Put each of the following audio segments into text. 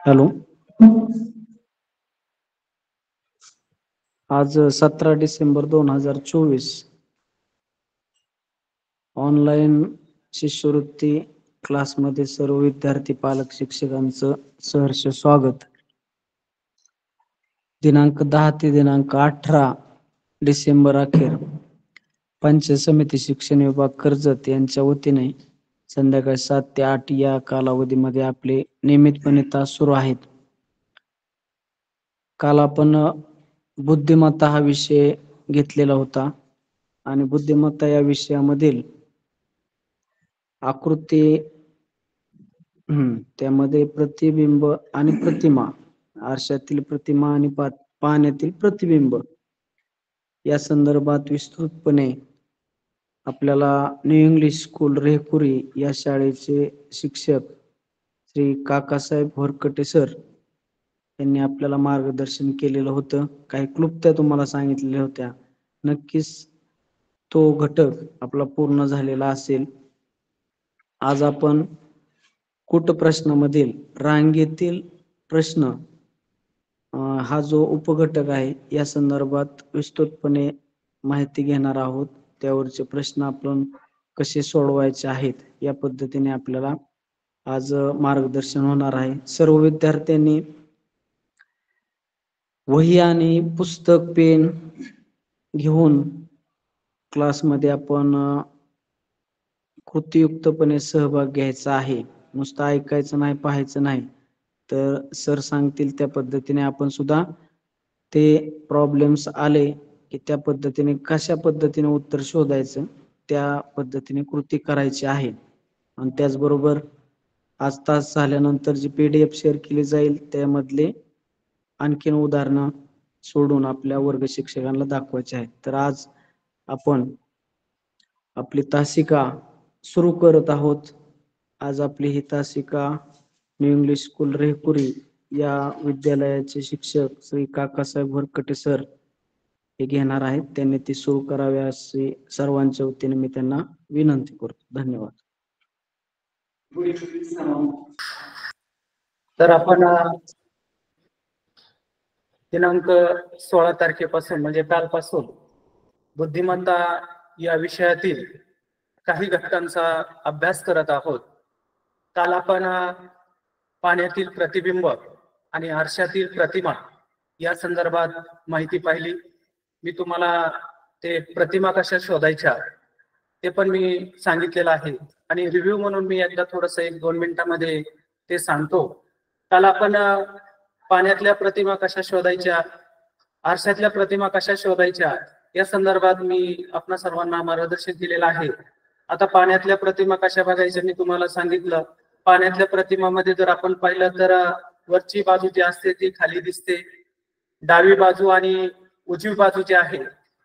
Hello, आज 17 December 2024 online शिष्यवृत्ती क्लासमध्ये सर्व विद्यार्थी पालक शिक्षकांचं सहर्ष स्वागत. दिनांक 10 ते दिनांक 18 डिसेंबर अखेर पंचायत समिती शिक्षण विभाग कर्जत यांच्या वतीने संध्याकाळी 7 ते 8 या कालावधीमध्ये आपले नियमितपणे तास सुरू आहेत. काल आपण बुद्धिमत्ता हा विषय घेतलेला होता आणि बुद्धिमत्ता या विषयामधील आकृती त्यामध्ये प्रतिबिंब आणि प्रतिमा, आरशातील प्रतिमा आणि पाहण्यातील प्रतिबिंब या संदर्भात विस्तृतपणे आपल्याला न्यू इंग्लिश स्कूल रेहकुरी या शाळेचे शिक्षक श्री काकासाहेब भोरकटे सर यांनी आपल्याला मार्गदर्शन केलेलं होतं. काही क्लुप्त्या तुम्हाला सांगितलेल्या होत्या. नक्कीच तो घटक आपला पूर्ण झालेला असेल. आज आपण कुट प्रश्नामधील रांगेतील प्रश्न हा जो उपघटक आहे या संदर्भात विस्तृतपणे माहिती घेणार आहोत. त्यावरचे प्रश्न आपण कसे सोडवायचे आहेत या पद्धतीने आपल्याला आज मार्गदर्शन होणार आहे. सर्व विद्यार्थ्यांनी वही आणि पुस्तक पेन घेऊन क्लासमध्ये आपण कृतीयुक्तपणे सहभाग घ्यायचा आहे. नुसतं ऐकायचं नाही, पाहायचं नाही. तर सर सांगतील त्या पद्धतीने आपण सुद्धा ते प्रॉब्लेम्स आले की त्या पद्धतीने कशा पद्धतीने उत्तर शोधायचं त्या पद्धतीने कृती करायची आहे. आणि त्याचबरोबर आज तास झाल्यानंतर जी PDF शेअर केली जाईल त्यामधले आणखीन उदाहरणं सोडून आपल्या वर्ग शिक्षकांना दाखवायचे आहेत. तर आज आपण आपली तासिका सुरू करत आहोत. आज आपली ही तासिका न्यू इंग्लिश स्कूल रेहकुरी या विद्यालयाचे शिक्षक श्री काकासाहेब भोरकटे सर हे घेणार आहेत. त्यांनी ती सुरू करावी अशी सर्वांच्या वतीने मी त्यांना विनंती करतो. धन्यवाद. तर आपण दिनांक 16 तारखेपासून म्हणजे कालपासून बुद्धिमत्ता या विषयातील काही घटकांचा अभ्यास करत आहोत. काल आपण पाण्यातील प्रतिबिंब आणि आरशातील प्रतिमा या संदर्भात माहिती पाहिली. मी तुम्हाला ते प्रतिमा कशा शोधायच्या ते पण मी सांगितलेलं आहे आणि रिव्ह्यू म्हणून मी एकदा थोडंसं 1-2 मिनिटांमध्ये ते सांगतो. काल आपण पाण्यातल्या प्रतिमा कशा शोधायच्या, आरशातल्या प्रतिमा कशा शोधायच्या या संदर्भात मी आपणा सर्वांना मार्गदर्शन केलेलं आहे. आता पाण्यातल्या प्रतिमा कशा बघायच्या मी तुम्हाला सांगितलं. पाण्यातल्या प्रतिमामध्ये जर आपण पाहिलं तर वरची बाजू जी असते ती खाली दिसते, डावी बाजू आणि उजवी बाजू जी आहे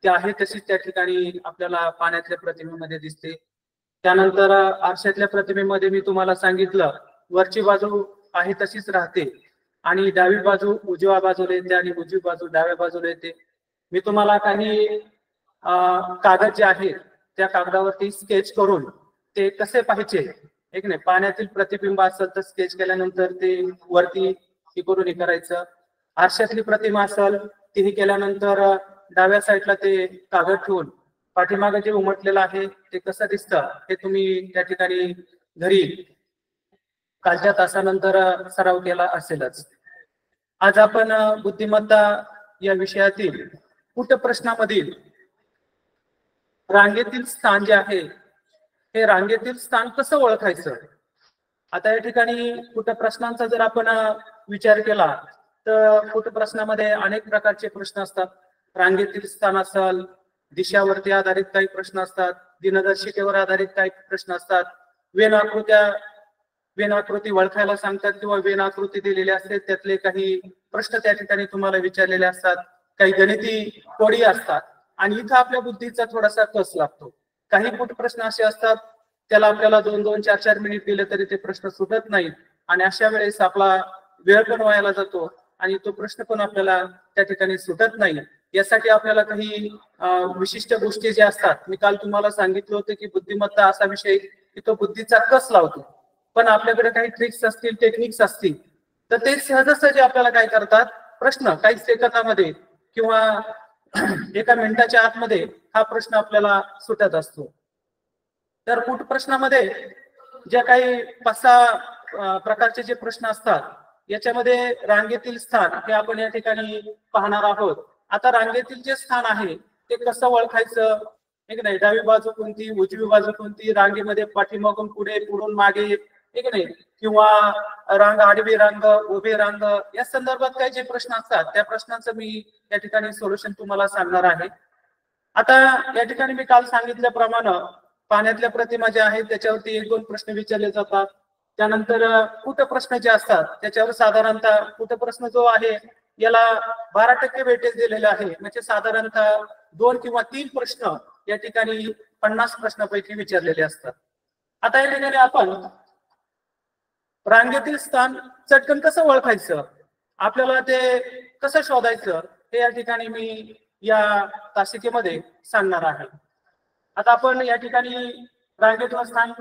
ती आहे तशीच त्या ठिकाणी आपल्याला पाण्यातल्या प्रतिमेमध्ये दिसते. त्यानंतर आरशातल्या प्रतिमेमध्ये मी तुम्हाला सांगितलं वरची बाजू आहे तशीच राहते आणि डावी बाजू उजव्या बाजूला येते आणि उजवी बाजू डाव्या बाजूला येते. मी तुम्हाला काही कागद जे आहेत त्या कागदावरती स्केच करून ते कसे पाहिजे एक नाही, पाण्यातील प्रतिबिंब असेल तर स्केच केल्यानंतर ते वरती हे करून हे करायचं. आरशातली प्रतिमा असेल ती केल्यानंतर डाव्या साईडला ते कागद ठेवून पाठीमागे जे उमटलेलं आहे ते कसं दिसतं हे तुम्ही त्या ठिकाणी घरी कालच्या तासानंतर सराव केला असेलच. आज आपण बुद्धिमत्ता या विषयातील कुट प्रश्नामधील रांगेतील स्थान जे आहे हे रांगेतील स्थान कसं ओळखायचं. आता या ठिकाणी कुट प्रश्नांचा जर आपण विचार केला तर कुट प्रश्नामध्ये अनेक प्रकारचे प्रश्न असतात. रांगेतील स्थान असेल, दिशावरती आधारित काही प्रश्न असतात, दिनदर्शिकेवर आधारित काही प्रश्न असतात, वेन आकृती ओळखायला सांगतात किंवा वेन आकृती दिलेली असते त्यातले काही प्रश्न त्या ठिकाणी तुम्हाला विचारलेले असतात, काही गणिती कोडी असतात आणि इथं आपल्या बुद्धीचा थोडासा कस लागतो. काही कुट प्रश्न असे असतात त्याला आपल्याला 2-2, 4-4 मिनिट दिले तरी ते प्रश्न सुटत नाहीत आणि अशा वेळेस आपला वेळ पण वायाला जातो आणि तो प्रश्न पण आपल्याला त्या ठिकाणी सुटत नाही. यासाठी आपल्याला काही विशिष्ट गोष्टी ज्या असतात, मी काल तुम्हाला सांगितलं होतं की बुद्धिमत्ता असा विषय की तो बुद्धीचा कस लावतो. पण आपल्याकडे काही ट्रिक्स असतील, टेक्निक्स असतील, तर ते सहजासहजी आपल्याला काय करतात, प्रश्न काही सेकंदामध्ये किंवा एका मिनिटाच्या आतमध्ये हा प्रश्न आपल्याला सुटत असतो. तर कूट प्रश्नामध्ये जे काही 5-6 प्रकारचे जे प्रश्न असतात, याच्यामध्ये रांगेतील स्थान हे आपण या ठिकाणी पाहणार आहोत. आता रांगेतील जे स्थान आहे ते कसं ओळखायचं, एक नाही, डावी बाजू कोणती, उजवी बाजू कोणती, रांगेमध्ये पाठीमागून पुढे, पुढून मागे, एक नाही, किंवा रांग, आडवी रांग, उभे रांग, या संदर्भात काही जे प्रश्न असतात त्या प्रश्नांचं मी या ठिकाणी सोल्युशन तुम्हाला सांगणार आहे. आता या ठिकाणी मी काल सांगितल्याप्रमाणे पाण्यातल्या प्रतिमा ज्या आहेत त्याच्यावरती 1-2 प्रश्न विचारले जातात. त्यानंतर कुट प्रश्न जे असतात त्याच्यावर साधारणतः कुट प्रश्न जो आहे याला 12% वेटेज दिलेले आहे. म्हणजे साधारणतः 2 किंवा 3 प्रश्न या ठिकाणी 50 प्रश्नापैकी विचारलेले असतात. आता या ठिकाणी आपण रांगेतील स्थान चटकन कसं ओळखायचं, आपल्याला ते कसं शोधायचं, हे या ठिकाणी मी या तासिकेमध्ये सांगणार आहे. आता आपण या ठिकाणी रांगेतील स्थान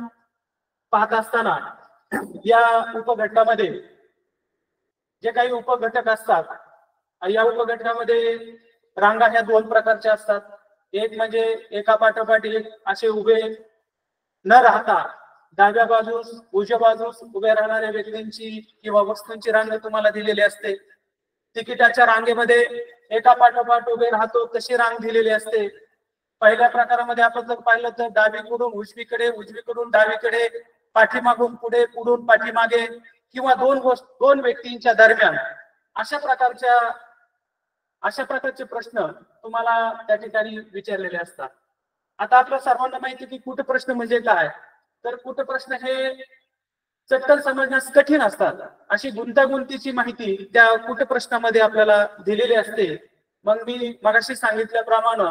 पाहत असताना या उपघटकामध्ये जे काही उपघटक असतात, या उपघटकामध्ये रांगा ह्या 2 प्रकारच्या असतात. एक म्हणजे एका पाठोपाठ एक असे उभे न राहता डाव्या बाजूस, उजव्या बाजूस उभे राहणाऱ्या व्यक्तींची किंवा वस्तूंची रांग तुम्हाला दिलेली असते. तिकिटाच्या रांगेमध्ये एका पाठोपाठ उभे राहतो तशी रांग दिलेली असते. पहिल्या प्रकारामध्ये आपण जर पाहिलं तर डावीकडून उजवीकडे, उजवीकडून डावीकडे, पाठीमागून पुढे, पुढून पाठीमागे, किंवा 2 व्यक्तींच्या दरम्यान, अशा प्रकारचे प्रश्न तुम्हाला त्या ठिकाणी विचारलेले असतात. आता आपल्या सर्वांना माहिती की कुट प्रश्न म्हणजे काय, तर कुट प्रश्न हे चटकन समजण्यास कठीण असतात. अशी गुंतागुंतीची माहिती त्या कुट प्रश्नामध्ये आपल्याला दिलेली असते. मग मी मगाशी सांगितल्याप्रमाणे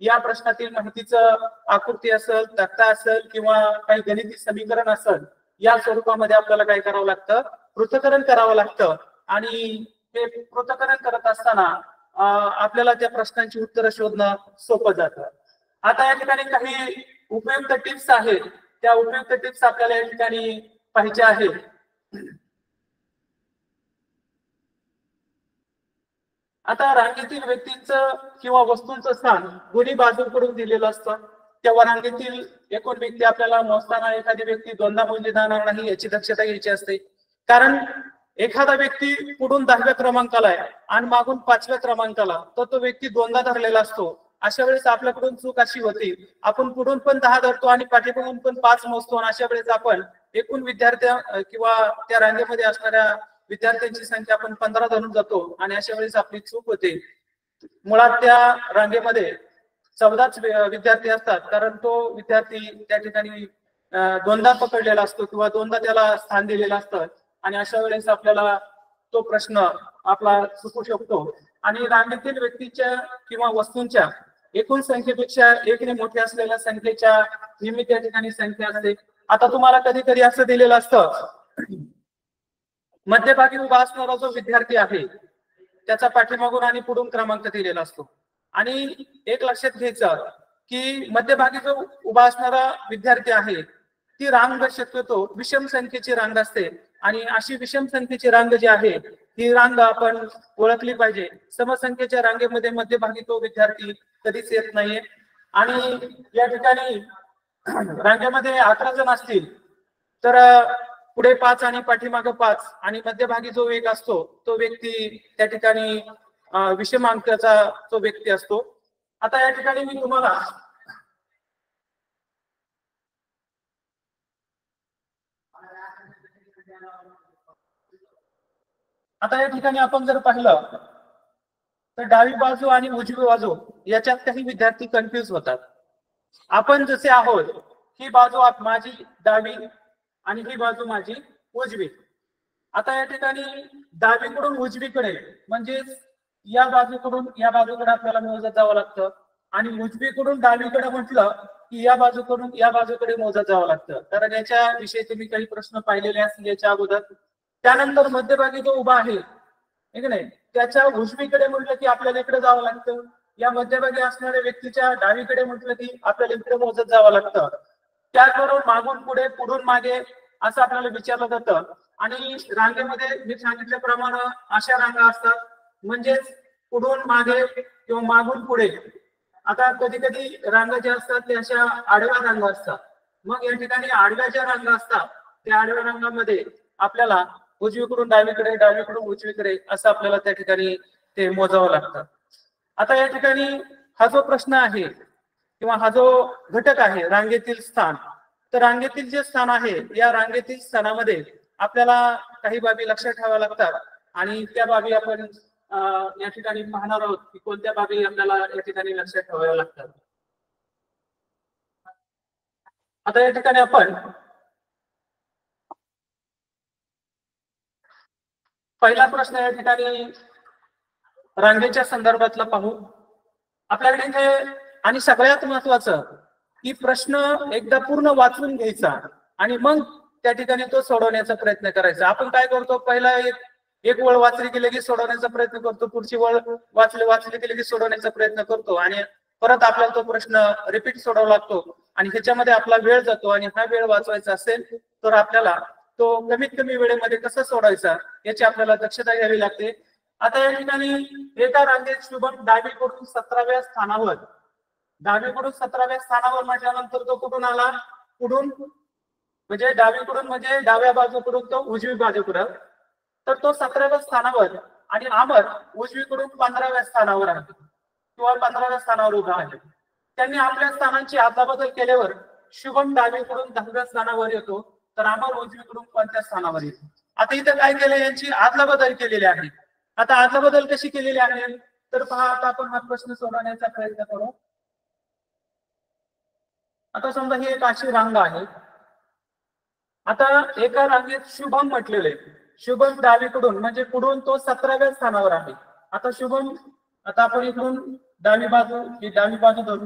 या प्रश्नातील माहितीचं आकृती असेल, तक्ता असेल किंवा काही गणिती समीकरण असेल, या स्वरूपामध्ये आपल्याला काय करावं लागतं, पृथक्करण करावं लागतं. आणि हे पृथक्करण करत असताना आपल्याला त्या प्रश्नांची उत्तरं शोधणं सोपं जातं. आता या ठिकाणी काही उपयुक्त टिप्स आहेत, त्या उपयुक्त टिप्स आपल्याला या ठिकाणी पाहिजे आहेत. आता रांगेतील व्यक्तींचं किंवा वस्तूंचं स्थान दोन्ही बाजूकडून दिलेलं असतं. तेव्हा रांगेतील एकूण व्यक्ती आपल्याला मोजताना एखादी व्यक्ती 2दा मोजली जाणार नाही याची दक्षता घ्यायची असते. कारण एखादा व्यक्ती पुढून 10व्या क्रमांकाला आहे आणि मागून 5व्या क्रमांकाला, तर तो व्यक्ती 2दा धरलेला असतो. अशा वेळेस आपल्याकडून चूक अशी होती, आपण पुढून पण 10 धरतो आणि पाठीमागून पण 5 मोजतो, आणि अशा वेळेस आपण एकूण विद्यार्थी किंवा त्या रांगेमध्ये असणाऱ्या विद्यार्थ्यांची संख्या आपण 15 धरून जातो, आणि अशा वेळेस आपली चूक होते. मुळात त्या रांगेमध्ये 14च विद्यार्थी असतात, कारण तो विद्यार्थी त्या ठिकाणी 2दा पकडलेला असतो किंवा 2दा त्याला स्थान दिलेलं असतं, आणि अशा वेळेस आपल्याला तो प्रश्न आपला चुकू शकतो. आणि रांगेतील व्यक्तीच्या किंवा वस्तूंच्या एकूण संख्येपेक्षा 1ने मोठी असलेल्या संख्येच्या नेहमी त्या ठिकाणी संख्या असते. आता तुम्हाला कधी कधी असं दिलेलं असतं, मध्यभागी उभा असणारा जो विद्यार्थी आहे त्याचा पाठीमागून आणि पुढून क्रमांक दिलेला असतो. आणि एक लक्षात घ्यायचं की मध्यभागी जो उभा असणारा विद्यार्थी आहे ती रांग शक्यतो विषम संख्येची रांग असते, आणि अशी विषम संख्येची रांग जी आहे ही रांग आपण ओळखली पाहिजे. समसंख्येच्या रांगेमध्ये मध्यभागी तो विद्यार्थी कधीच येत नाहीये. आणि या ठिकाणी रांगेमध्ये 11 जण असतील तर पुढे 5 आणि पाठीमागे 5 आणि मध्यभागी जो एक असतो तो व्यक्ती त्या ठिकाणी विषम अंकाचा तो व्यक्ती असतो. आता या ठिकाणी मी तुम्हाला आपण जर पाहिलं तर डावी बाजू आणि उजवी बाजू याच्यात काही विद्यार्थी कन्फ्युज होतात. आपण जसे आहोत, ही बाजू माझी डावी आणि ही बाजू माझी उजवी. आता या ठिकाणी डावीकडून उजवीकडे म्हणजे या बाजूकडून या बाजूकडे आपल्याला मोजत जावं लागतं, आणि उजवीकडून डावीकडे म्हटलं की या बाजूकडून या बाजूकडे मोजत जावं लागतं. कारण याच्या विषयी तुम्ही काही प्रश्न पाहिलेले असतील याच्या अगोदर. त्यानंतर मध्यभागी जो उभा आहे ठीक नाही, त्याच्या उजवीकडे म्हटलं की आपल्याला इकडे जावं लागतं. या मध्यभागी असणाऱ्या व्यक्तीच्या डावीकडे म्हटलं की आपल्याला इकडे मोजत जावं लागतं. त्याचबरोबर मागून पुढे पुढून मागे असं आपल्याला विचारलं जातं. आणि रांगेमध्ये मी सांगितल्याप्रमाणे अशा रांगा असतात, म्हणजेच पुढून मागे किंवा मागून पुढे. आता कधी कधी रांगा ज्या असतात त्या अशा आडव्या रांगा असतात. मग या ठिकाणी आडव्या ज्या रांगा असतात त्या आडव्या रांगांमध्ये आपल्याला उजवीकडून डावीकडे डावीकडून उजवीकडे असं आपल्याला त्या ठिकाणी ते मोजावं लागतं. आता या ठिकाणी हा जो प्रश्न आहे किंवा हा जो घटक आहे रांगेतील स्थान, तर रांगेतील जे स्थान आहे या रांगेतील स्थानामध्ये आपल्याला काही बाबी लक्षात ठेवाव्या लागतात आणि त्या बाबी आपण या ठिकाणी पाहणार आहोत की कोणत्या बाबी आपल्याला या ठिकाणी लक्षात ठेवाव्या लागतात. आता या ठिकाणी आपण पहिला प्रश्न या ठिकाणी रांगेच्या संदर्भातला पाहू. आपल्याकडे इथे आणि सगळ्यात महत्वाचं की प्रश्न एकदा पूर्ण वाचून घ्यायचा आणि मग त्या ठिकाणी तो सोडवण्याचा प्रयत्न करायचा. आपण काय करतो, पहिला एक वळ वाचली की लगेच सोडवण्याचा प्रयत्न करतो, पुढची वळ वाचली की लगेच सोडवण्याचा प्रयत्न करतो आणि परत आपल्याला तो प्रश्न रिपीट सोडवावा लागतो आणि ह्याच्यामध्ये आपला वेळ जातो. आणि हा वेळ वाचवायचा असेल तर आपल्याला तो कमीत कमी वेळेमध्ये कसा सोडवायचा याची आपल्याला दक्षता घ्यावी लागते. आता या ठिकाणी एका रांगेत शुभम डावीकडून 17व्या स्थानावर, डावीकडून 17व्या स्थानावर म्हटल्यानंतर तो कुठून आला, पुढून म्हणजे डावीकडून म्हणजे डाव्या बाजूकडून तो उजवी बाजूकडे, तर तो 17व्या स्थानावर आणि अमर उजवीकडून 15व्या स्थानावर आहे किंवा 15व्या स्थानावर उभा आहे. त्यांनी आपल्या स्थानांची अदलाबदल केल्यावर शुभम डावीकडून 10व्या स्थानावर येतो तर अमर उजवीकडून कोणत्या स्थानावर येतो. आता इथं काय केलं, यांची अदलाबदल केलेली आहे. आता अदलाबदल कशी केलेली आहे तर पहा, आता आपण हा प्रश्न सोडवण्याचा प्रयत्न करू. आता समजा ही एक अशी रांग आहे. आता एका रांगेत शुभम म्हटलेले, शुभम डावीकडून म्हणजे पुढून तो 17व्या स्थानावर आहे. आता शुभम, आता आपण इकडून डावी बाजू धरू,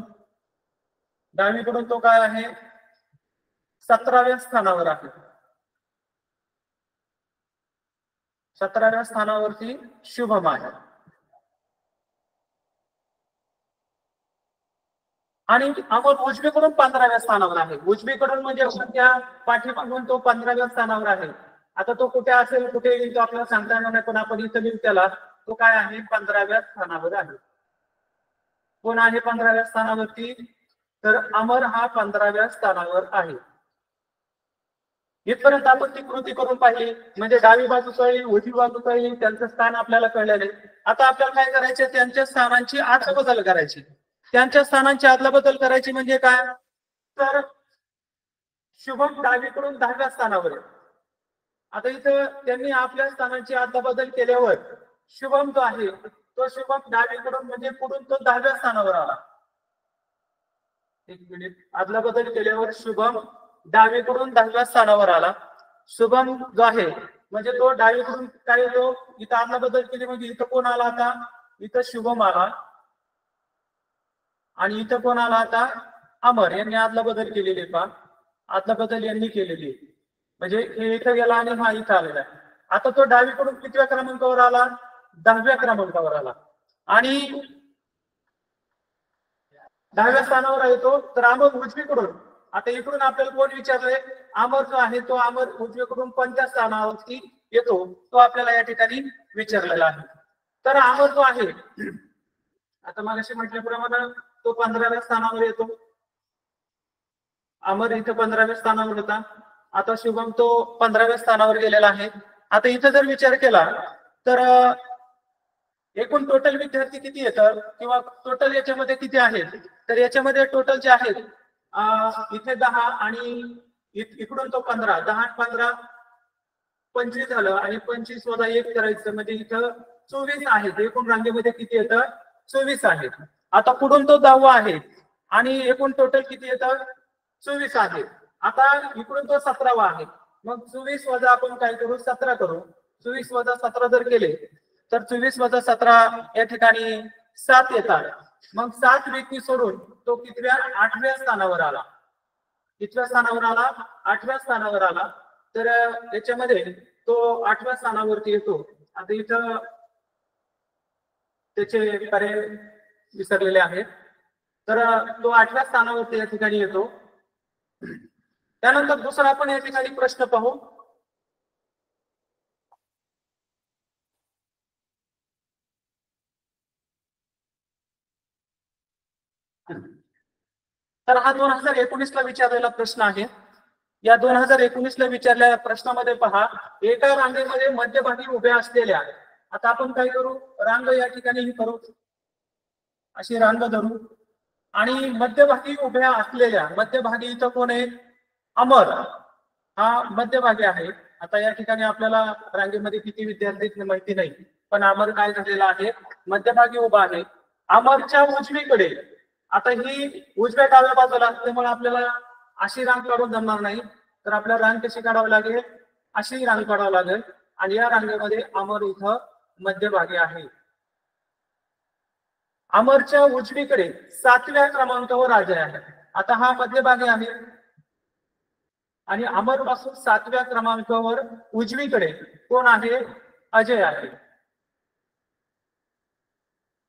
डावीकडून तो काय आहे 17व्या स्थानावर आहे. 17व्या स्थानावरती शुभम आहे आणि अमर उजवीकडून 15व्या स्थानावर आहे. उजवीकडून म्हणजे त्या पाठीमागून तो 15व्या स्थानावर आहे. आता तो कुठे असेल कुठे येईल तो आपल्याला सांगता येणार नाही, पण आपण इथं लिहू त्याला, तो काय आहे 15व्या स्थानावर आहे. कोण आहे 15व्या स्थानावरती, तर अमर हा 15व्या स्थानावर आहे. इथपर्यंत आपण ती कृती करून पाहिली, म्हणजे डावी बाजू कळली उजवी बाजू कळली, त्यांचं स्थान आपल्याला कळलेले. आता आपल्याला काय करायचे, त्यांच्या स्थानांची अदलाबदल करायची. त्यांच्या स्थानांची अदलाबदल करायची म्हणजे काय, तर शुभम डावीकडून 10व्या स्थानावर आहे. आता इथं त्यांनी आपल्या स्थानांची अदलाबदल केल्यावर शुभम जो आहे तो शुभम डावीकडून म्हणजे पुढून तो 10व्या स्थानावर आला. एक मिनिट, अदलाबदल केल्यावर शुभम डावीकडून 10व्या स्थानावर आला. शुभम जो आहे म्हणजे तो डावीकडून काय तो इथं अदलाबदल केली म्हणजे इथं कोण आला, आता इथं शुभम आला आणि इथं कोण आला, आता अमर. यांनी अदलाबदल केलेली पहा, अदलाबदल यांनी केलेली म्हणजे हे इथं गेला आणि हा इथं आलेला आहे. आता तो डावीकडून कितव्या क्रमांकावर आला, 10व्या क्रमांकावर आला आणि 10व्या स्थानावर येतो तर अमर उजवीकडून. आता इकडून आपल्याला कोण विचारलंय, अमर जो आहे तो अमर उजवीकडून कोणत्या स्थानावरती येतो तो आपल्याला या ठिकाणी विचारलेला आहे. तर अमर जो आहे आता मगाशी म्हटल्याप्रमाणे तो 15व्या स्थानावर येतो. अमर इथं 15व्या स्थानावर होता. आता शुभम तो 15व्या स्थानावर गेलेला आहे. आता इथं जर विचार केला तर एकूण टोटल विद्यार्थी किती येतात किंवा टोटल याच्यामध्ये किती आहेत, तर याच्यामध्ये टोटल जे आहेत इथे 10 आणि इकडून तो 15, 10 15 25 झालं आणि 25 वजा 1 करायचं म्हणजे इथं 24 आहेत. एकूण रांगेमध्ये किती येतं, 24 आहेत. आता पुढून तो 10वा आहे आणि एकूण टोटल किती येतं, 24 आहे. आता इकडून तो 17वा आहे. मग 24 वजा आपण काय करू, 17 करू. 24 वजा 17 जर केले तर 24 वजा 17 या ठिकाणी 7 येतात. मग 7 व्यक्ती सोडून तो कितव्या, 8व्या स्थानावर आला. कितव्या स्थानावर आला, 8व्या स्थानावर आला. तर याच्यामध्ये तो 8व्या स्थानावरती येतो. आता इथं त्याचे पर्याय विसरलेले आहेत. तर तो 8व्या स्थानावरती या ठिकाणी येतो. त्यानंतर दुसरा आपण या ठिकाणी प्रश्न पाहू. तर हा 2019 ला विचारलेला प्रश्न आहे. या 2019 ला विचारलेल्या प्रश्नामध्ये पहा, एका रांगेमध्ये मध्यभागी उभ्या असलेल्या, आता आपण काय करू, रांग या ठिकाणी करू, अशी रांग धरू आणि मध्यभागी उभ्या असलेल्या, मध्यभागी इथं कोण आहे, अमर हा मध्यभागी आहे. आता या ठिकाणी आपल्याला रांगेमध्ये किती विद्यार्थी माहिती नाही, पण अमर काय झालेला आहे, मध्यभागी उभा आहे. अमरच्या उजवीकडे, आता ही उजव्या डाव्या बाजूला असल्यामुळे आपल्याला अशी रांग काढून जमणार नाही, तर आपल्याला रांग कशी काढावी लागेल, अशी रांग काढावी लागेल. आणि या रांगेमध्ये अमर इथं मध्यभागी आहे. अमरच्या उजवीकडे 7व्या क्रमांकावर अजय आहे. आता हा मध्यभागी आहे आणि अमर पासून 7व्या क्रमांकावर उजवीकडे कोण आहे, अजय आहे.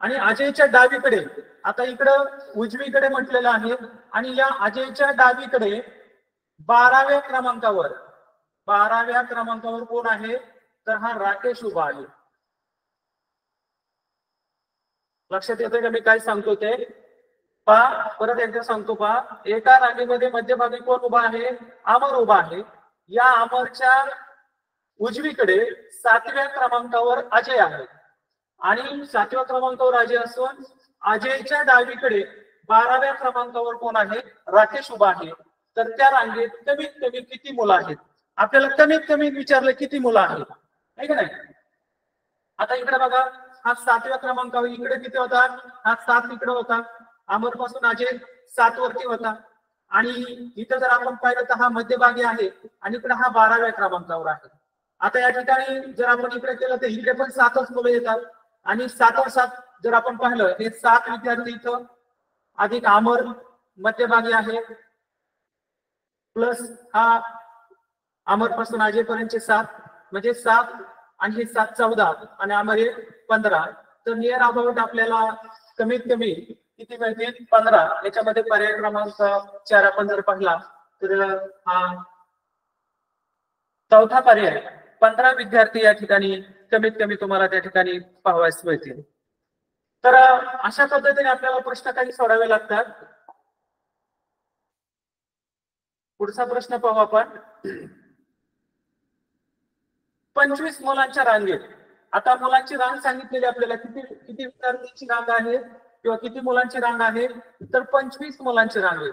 आणि अजयच्या डावीकडे, आता इकडं उजवीकडे म्हटलेलं आहे आणि या अजयच्या डावीकडे 12व्या क्रमांकावर, 12व्या क्रमांकावर कोण आहे, तर हा राकेश उभा आहे. लक्षात येतंय का मी काय सांगतो ते? पहा, परत एकदा सांगतो पहा, एका रांगेमध्ये मध्यभागी कोण उभा आहे, अमर उभा आहे. या अमरच्या उजवीकडे 7व्या क्रमांकावर अजय आहे आणि 7व्या क्रमांकावर अजय असून अजयच्या डावीकडे 12व्या क्रमांकावर कोण आहे, राकेश उभा आहे. तर त्या रांगेत कमीत कमी किती मुलं आहेत, आपल्याला कमीत कमी विचारलं किती मुलं आहेत, आहे का नाही. आता इकडे बघा, हा 7व्या क्रमांकावर, इकडे किती होता, हा 7 इकडे होता, अमर पासून अजय 7 वरती होता. आणि इथं जर आपण पाहिलं तर हा मध्यभागी आहे आणि इकडे हा 12व्या क्रमांकावर आहे. आता या ठिकाणी जर आपण इकडे केलं तर इकडे पण 7च मुलं येतात आणि 7 वर 7 जर आपण पाहिलं, हे 7 विद्यार्थी इथं अधिक अमर मध्यभागी आहे, प्लस हा अमर पासून अजय पर्यंतचे 7, म्हणजे 7 आणि हे 7 14 आणि अमर हे 15. तर नियर अबाउट आपल्याला कमीत कमी किती मिळतील, 15. याच्यामध्ये पर्याय क्रमांक 4 आपण जर पाहिला तर हा चौथा पर्याय, 15 विद्यार्थी या ठिकाणी कमीत कमी तुम्हाला त्या ठिकाणी पाहावयास मिळतील. तर अशा पद्धतीने आपल्याला प्रश्न काही सोडावे लागतात. पुढचा प्रश्न पाहू आपण. 25 मुलांच्या रांगेत, आता मुलांची रांग सांगितलेली आपल्याला, किती विद्यार्थ्यांची रांग आहे किंवा किती मुलांची रांग आहे, तर 25 मुलांची रांग आहे.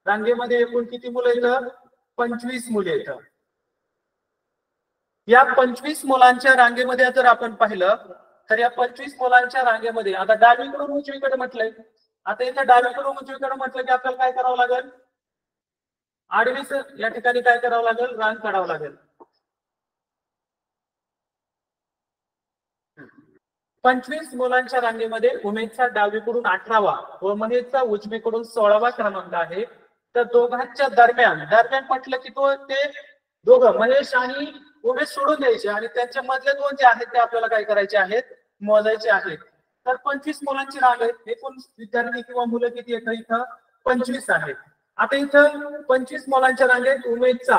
रांगेमध्ये एकूण किती मुलं येतात, 25 मुले येतात. या 25 मुलांच्या रांगेमध्ये जर आपण पाहिलं तर या 25 मुलांच्या रांगेमध्ये, आता डावीकडून उजवीकडे म्हटलंय, आता इथं डावीकडून उजवीकडे म्हटलं की आपल्याला काय करावं लागेल, आडवीच या ठिकाणी काय करावं लागेल, रांग काढावं लागेल. 25 मुलांच्या रांगेमध्ये उमेदचा डावीकडून 18वा व महेशचा उजवीकडून 16वा क्रमांक आहे. तर दोघांच्या दरम्यान म्हटलं की ते दोघं महेश आणि उमेश सोडून द्यायचे आणि त्यांच्या मधले 2 जे आहेत ते आपल्याला काय करायचे आहेत, मोजायचे आहेत. तर 25 मुलांची रांग आहे, एकूण विद्यार्थी किंवा मुलं किती येतं, इथं 25 आहेत. आता इथं 25 मुलांच्या रांगेत उमेदचा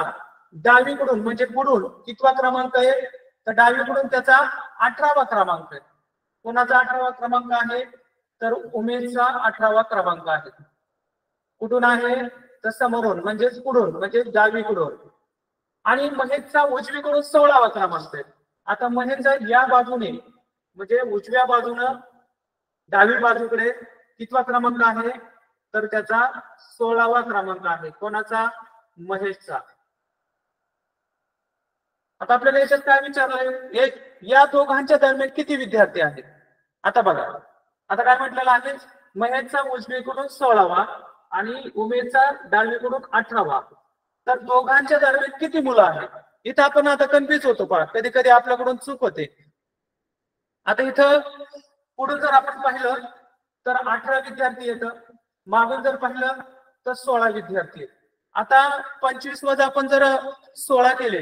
डावीकडून म्हणजे पुढून कितवा क्रमांक आहे, तर डावीकडून त्याचा 18वा क्रमांक आहे. कोणाचा 18वा क्रमांक आहे, तर उमेशचा 18वा क्रमांक आहे. कुठून आहे, तर समोरून म्हणजेच पुढून, म्हणजे डावीकडून. आणि महेशचा उजवीकडून 16वा क्रमांक आहे. आता महेशचा या बाजूने म्हणजे उजव्या बाजूनं डावी बाजूकडे कितवा क्रमांक आहे, तर त्याचा 16वा क्रमांक आहे. कोणाचा, महेशचा. आता आपल्याला याच्यात काय विचारलंय, या दोघांच्या दरम्यान किती विद्यार्थी आहेत. आता बघा, आता काय म्हटलेलं आहे, महेशचा उजवीकडून 16वा आणि उमेशचा डावीकडून 18वा. तर दोघांच्या दरम्यान किती मुलं आहेत, इथं आपण आता कन्फ्युज होतो. पहा, कधी कधी आपल्याकडून चूक होते. आता इथं पुढून जर आपण पाहिलं तर 18 विद्यार्थी येतं, मागून जर पाहिलं तर 16 विद्यार्थी आहेत. आता 25 वजा आपण जर 16 केले,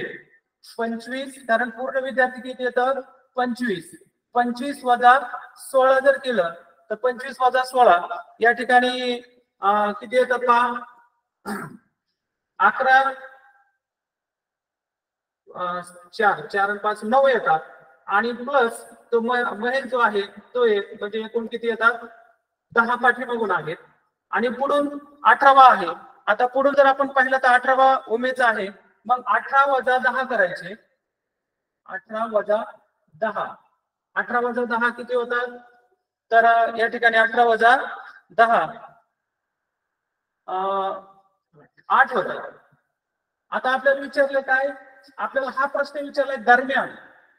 25, कारण पूर्ण विद्यार्थी किती येतात, 25. 25 वजा 16 जर केलं तर 25 वजा 16 या ठिकाणी किती येतात पहा, 11 4 4 आणि 5 9 येतात आणि प्लस तो महेश जो आहे तो एक, म्हणजे एकूण किती येतात 10 पाठीमागून आहेत आणि पुढून 18वा आहे. आता पुढून जर आपण पाहिलं तर 18वा उमेचा आहे, मग 18 वजा 10 करायचे. 18 वजा 10, 18 वजा 10 किती होतात? तर या ठिकाणी 18 वजा 10 8 होतात. आता आपल्याला विचारलं काय, आपल्याला हा प्रश्न विचारलाय दरम्यान,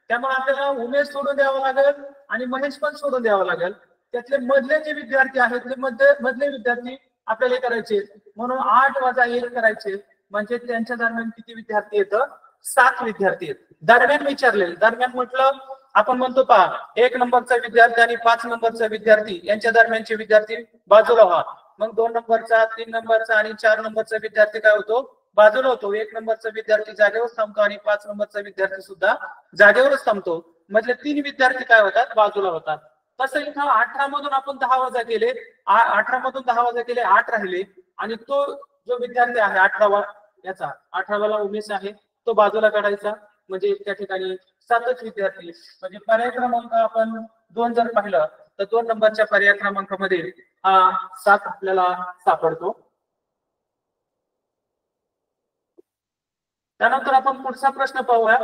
त्यामुळे आपल्याला उमेश सोडून द्यावं लागेल आणि महेश पण सोडून द्यावं लागेल. त्यातले मधले जे विद्यार्थी आहेत ते मधले विद्यार्थी आपल्याला करायचे, म्हणून 8 वजा 1 करायचे, म्हणजे त्यांच्या दरम्यान किती विद्यार्थी येतं? 7 विद्यार्थी आहेत. दरम्यान विचारले, दरम्यान म्हटलं आपण म्हणतो पहा 1 नंबरचा विद्यार्थी आणि 5 नंबरचा विद्यार्थी यांच्या दरम्यानचे विद्यार्थी बाजूला व्हा, मग 2 नंबरचा 3 नंबरचा आणि 4 नंबरचा विद्यार्थी काय होतो? बाजूला होतो. 1 नंबरचा विद्यार्थी जागेवर थांबतो आणि 5 नंबरचा विद्यार्थी सुद्धा जागेवरच थांबतो. मधले 3 विद्यार्थी काय होतात? बाजूला होतात. तसं इथं 18 मधून आपण 10 वजा केले, 18 मधून 10 वजा केले 8 राहिले आणि तो जो विद्यार्थी आहे 18वा याचा 18वाला उमेश आहे तो बाजूला काढायचा, म्हणजे त्या ठिकाणी 7च विद्यार्थी. म्हणजे पर्याय क्रमांक आपण 2 जर पाहिलं तर 2 नंबरच्या पर्याय क्रमांकामध्ये हा 7 आपल्याला सापडतो. त्यानंतर आपण पुढचा प्रश्न पाहूया.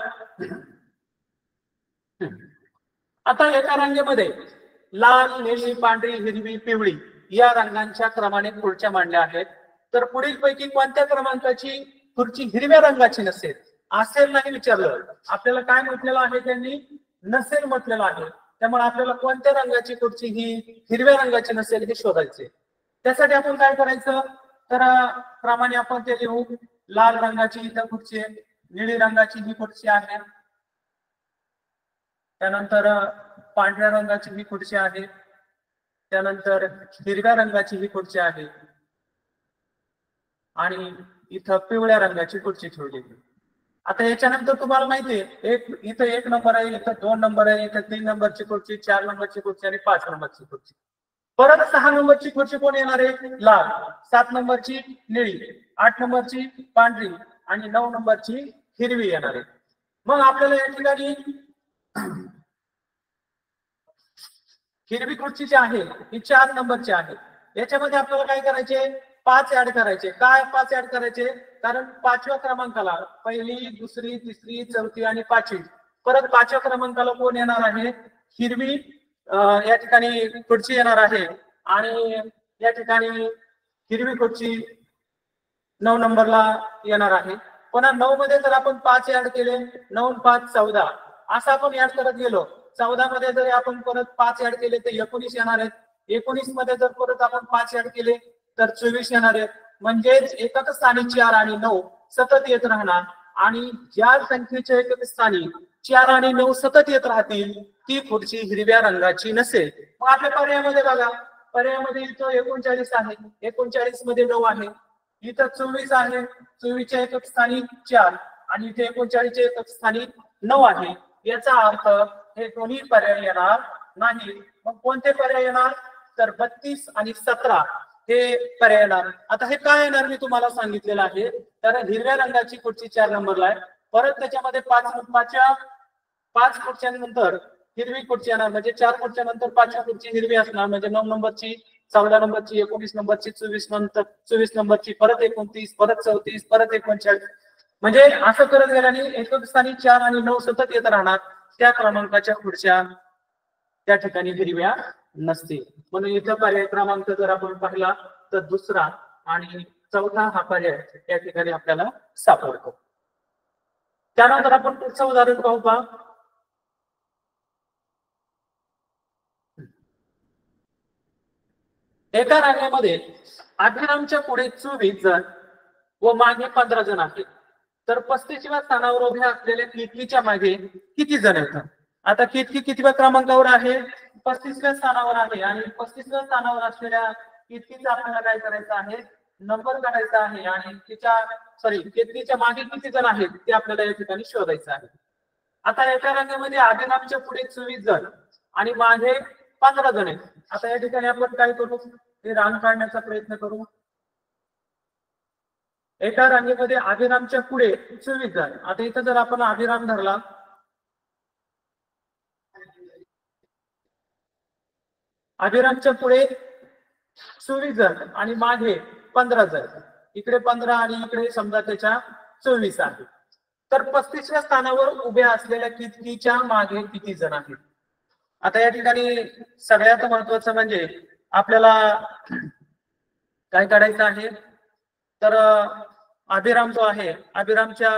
आता एका रांगेमध्ये लाल, निळी, पांढरी, हिरवी, पिवळी या रंगांच्या क्रमाने खुर्च्या मांडल्या आहेत, तर पुढील पैकी कोणत्या क्रमांकाची खुर्ची हिरव्या रंगाची नसेल? असेल नाही विचारलं, आपल्याला काय म्हटलेलं आहे? त्यांनी नसेल म्हटलेलं आहे. त्यामुळे आपल्याला कोणत्या रंगाची खुर्ची ही हिरव्या रंगाची नसेल हे शोधायचे. त्यासाठी आपण काय करायचं, तर क्रमाने आपण ते लिहू. लाल रंगाची इथं खुर्ची आहे, निळी रंगाची ही खुर्ची आहे, त्यानंतर पांढऱ्या रंगाची ही खुर्ची आहे, त्यानंतर हिरव्या रंगाची ही खुर्ची आहे आणि इथं पिवळ्या रंगाची खुर्ची ठेवलेली. आता याच्यानंतर तुम्हाला माहितीये इथं 1 नंबर आहे, इथं 2 नंबर आहे, इथं 3 नंबरची खुर्ची, 4 नंबरची खुर्ची आणि 5 नंबरची खुर्ची. परत 6 नंबरची खुर्ची कोण येणार आहे? लाल. 7 नंबरची निळी, 8 नंबरची पांढरी आणि 9 नंबरची हिरवी येणार आहे. मग आपल्याला या ठिकाणी हिरवी खुर्ची जी आहे ही 4 नंबरची आहे. याच्यामध्ये आपल्याला काय करायचे? 5 ऍड करायचे. काय 5 ऍड करायचे? कारण 5व्या क्रमांकाला पहिली, दुसरी, तिसरी, चौथी आणि 5वी, परत 5व्या क्रमांकाला कोण येणार आहे? हिरवी या ठिकाणी खुर्ची येणार आहे आणि या ठिकाणी हिरवी खुर्ची 9 नंबरला येणार आहे. पुन्हा 9 मध्ये जर आपण 5 ऍड केले, 9 5 14 असं आपण ऍड करत गेलो. 14 मध्ये जर आपण परत 5 ऍड केले तर 19 येणार आहेत. 19 मध्ये जर परत आपण 5 ऍड केले तर 24 येणार आहेत. म्हणजेच एकक स्थानी 4 आणि 9 सतत येत राहणार आणि ज्या संख्येच्या एकक स्थानी 4 आणि 9 सतत येत राहतील ती खुर्ची हिरव्या रंगाची नसेल. मग आपल्या पर्यायामध्ये बघा, पर्यायामध्ये इथं 39 आहे, 39 मध्ये 9 आहे, इथं 24 आहे, 24च्या एकक स्थानी 4 आणि इथे 39च्या एकक स्थानी 9 आहे. याचा अर्थ हे दोन्ही पर्याय येणार नाही. मग कोणते पर्याय येणार? तर 32 आणि 17 हे पर्याय येणार. आता हे काय येणार मी तुम्हाला सांगितलेलं आहे. तर हिरव्या रंगाची खुर्ची 4 नंबरला आहे, परत त्याच्यामध्ये 5 खुर्च्यांनंतर हिरवी खुर्ची येणार, म्हणजे 4 खुर्च्यांनंतर 5व्या खुर्ची हिरवी असणार, म्हणजे 9 नंबरची, 14 नंबरची, 19 नंबरची, 24 नंबरची, परत 29, परत 34, परत 39. म्हणजे असं करत गेल्याने एकक स्थानी 4 आणि 9 सतत येत राहणार. त्या क्रमांकाच्या खुर्च्या त्या ठिकाणी हिरव्या नसतील. म्हणून इथं पर्याय क्रमांक जर आपण पाहिला तर दुसरा आणि चौथा हा पर्याय त्या ठिकाणी आपल्याला सापडतो. त्यानंतर आपण पुढचं उदाहरण पाहू. पहा, एका रांगेमध्ये अभिरामच्या पुढे 24 जण व मागे 15 जण आहेत, तर 35व्या स्थानावर उभ्या असलेल्या कीर्तीच्या मागे किती जण येतात? आता कीर्ती कितव्या क्रमांकावर आहे? 35व्या स्थानावर आहे आणि 35व्या स्थानावर असलेल्या कीर्तीचा आपल्याला काय करायचं आहे? नंबर काढायचा आहे आणि कीर्तीच्या मागे किती जण आहेत ते आपल्याला या ठिकाणी शोधायचं आहे. आता एका रांगेमध्ये अभिरामच्या पुढे 24 जण आणि मागे 15 जण आहेत. आता या ठिकाणी आपण काय करू? हे रांग काढण्याचा प्रयत्न करू. एका रांगेमध्ये अभिरामच्या पुढे 24 जण. आता इथं जर आपण अभिराम धरला, अभिरामच्या पुढे 24 जण आणि मागे 15 जण, इकडे 15 आणि इकडे समजा त्याच्या 24 आहे. तर 35व्या स्थानावर उभ्या असलेल्या कितकीच्या मागे किती जण आहेत? आता या ठिकाणी सगळ्यात महत्वाचं म्हणजे आपल्याला काय काढायचं आहे, तर अभिराम जो आहे, अभिरामच्या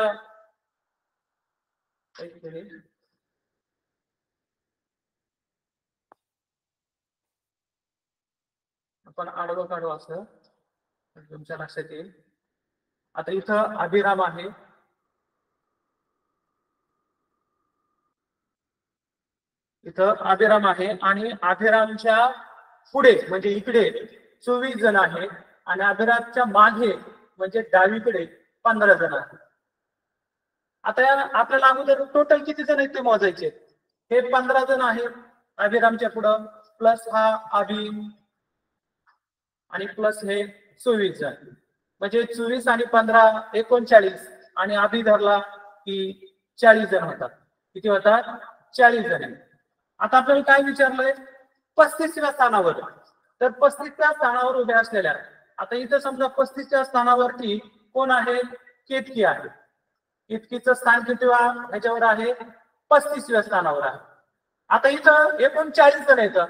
आपण आडवं काढू असं तुमच्या लक्षात येईल. आता इथं अभिराम आहे, इथं अभिराम आहे आणि अभिरामच्या पुढे म्हणजे इकडे 24 जण आहे आणि अभिरामच्या मागे म्हणजे डावीकडे 15 जण आहेत. आता आपल्याला अगोदर टोटल किती जण आहेत ते मोजायचे. हे 15 जण आहेत अभिरामच्या पुढं, प्लस हा अभि आणि प्लस हे 24 जण, म्हणजे 24 आणि 15 39 आणि अभि धरला की 40 जण होतात. किती होतात? 40 जण. आता आपल्याला काय विचारलंय? 35व्या स्थानावर. तर 35व्या स्थानावर उभ्या असलेल्या, आता इथं समजा 35व्या स्थानावरती कोण आहे? केतकी आहे. केतकीचं स्थान कितीवा ह्याच्यावर आहे? 35व्या स्थानावर आहे. आता इथं एकूण 40 जण येतं,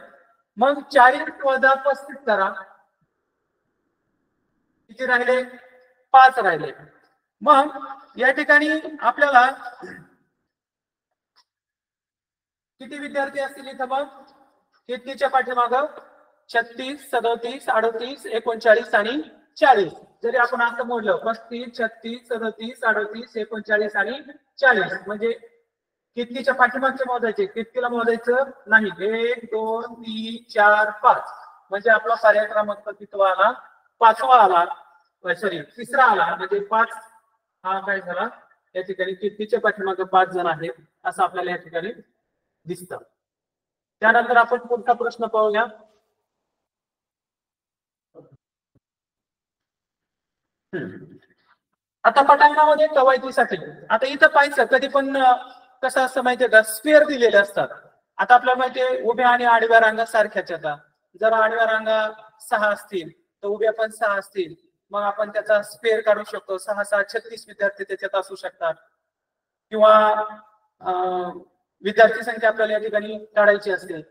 मग 40 वजा 35 करा, किती राहिले? 5 राहिले. मग या ठिकाणी आपल्याला किती विद्यार्थी असतील इथं? मग केतकीच्या पाठीमागं 36 37 38 39 आणि 40. जरी आपण असं मोजलं 35 36 37 38 39 आणि 40, म्हणजे केतकीच्या पाठीमागचे मोजायचे, केतकीला मोजायचं नाही. 1 2 3 4 5, म्हणजे आपला पर्याय क्रमांक कितवा आला? 5वा आला. सॉरी 3रा आला, म्हणजे 5 हा काय झाला? या ठिकाणी केतकीच्या पाठीमागं 5 जण आहेत असं आपल्याला या ठिकाणी दिसतं. त्यानंतर आपण पुढचा प्रश्न पाहूया. आता पटांगणामध्ये कवायतीसाठी, आता इथं पाहायचं कधी पण कसं असतं माहितीये का? स्क्वेअर दिलेले असतात. आता आपल्याला माहितीये उभ्या आणि आडव्या रांगा सारख्याच येतात. जर आडव्या रांगा 6 असतील तर उभ्या पण 6 असतील, मग आपण त्याचा स्क्वेअर काढू शकतो. 6 6 36 विद्यार्थी त्याच्यात असू शकतात, किंवा विद्यार्थी संख्या आपल्याला या ठिकाणी काढायची असते.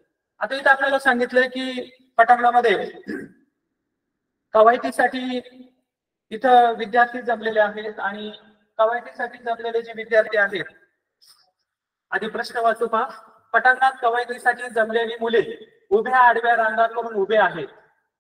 आता इथं आपल्याला सांगितलंय की पटांगणामध्ये कवायतीसाठी इथं विद्यार्थी जमलेले आहेत आणि कवायतीसाठी जमलेले जे विद्यार्थी आहेत, आधी प्रश्न वाचू पहा. पटांगणात कवायतीसाठी जमलेली मुले उभ्या आडव्या रांगा करून उभे आहेत.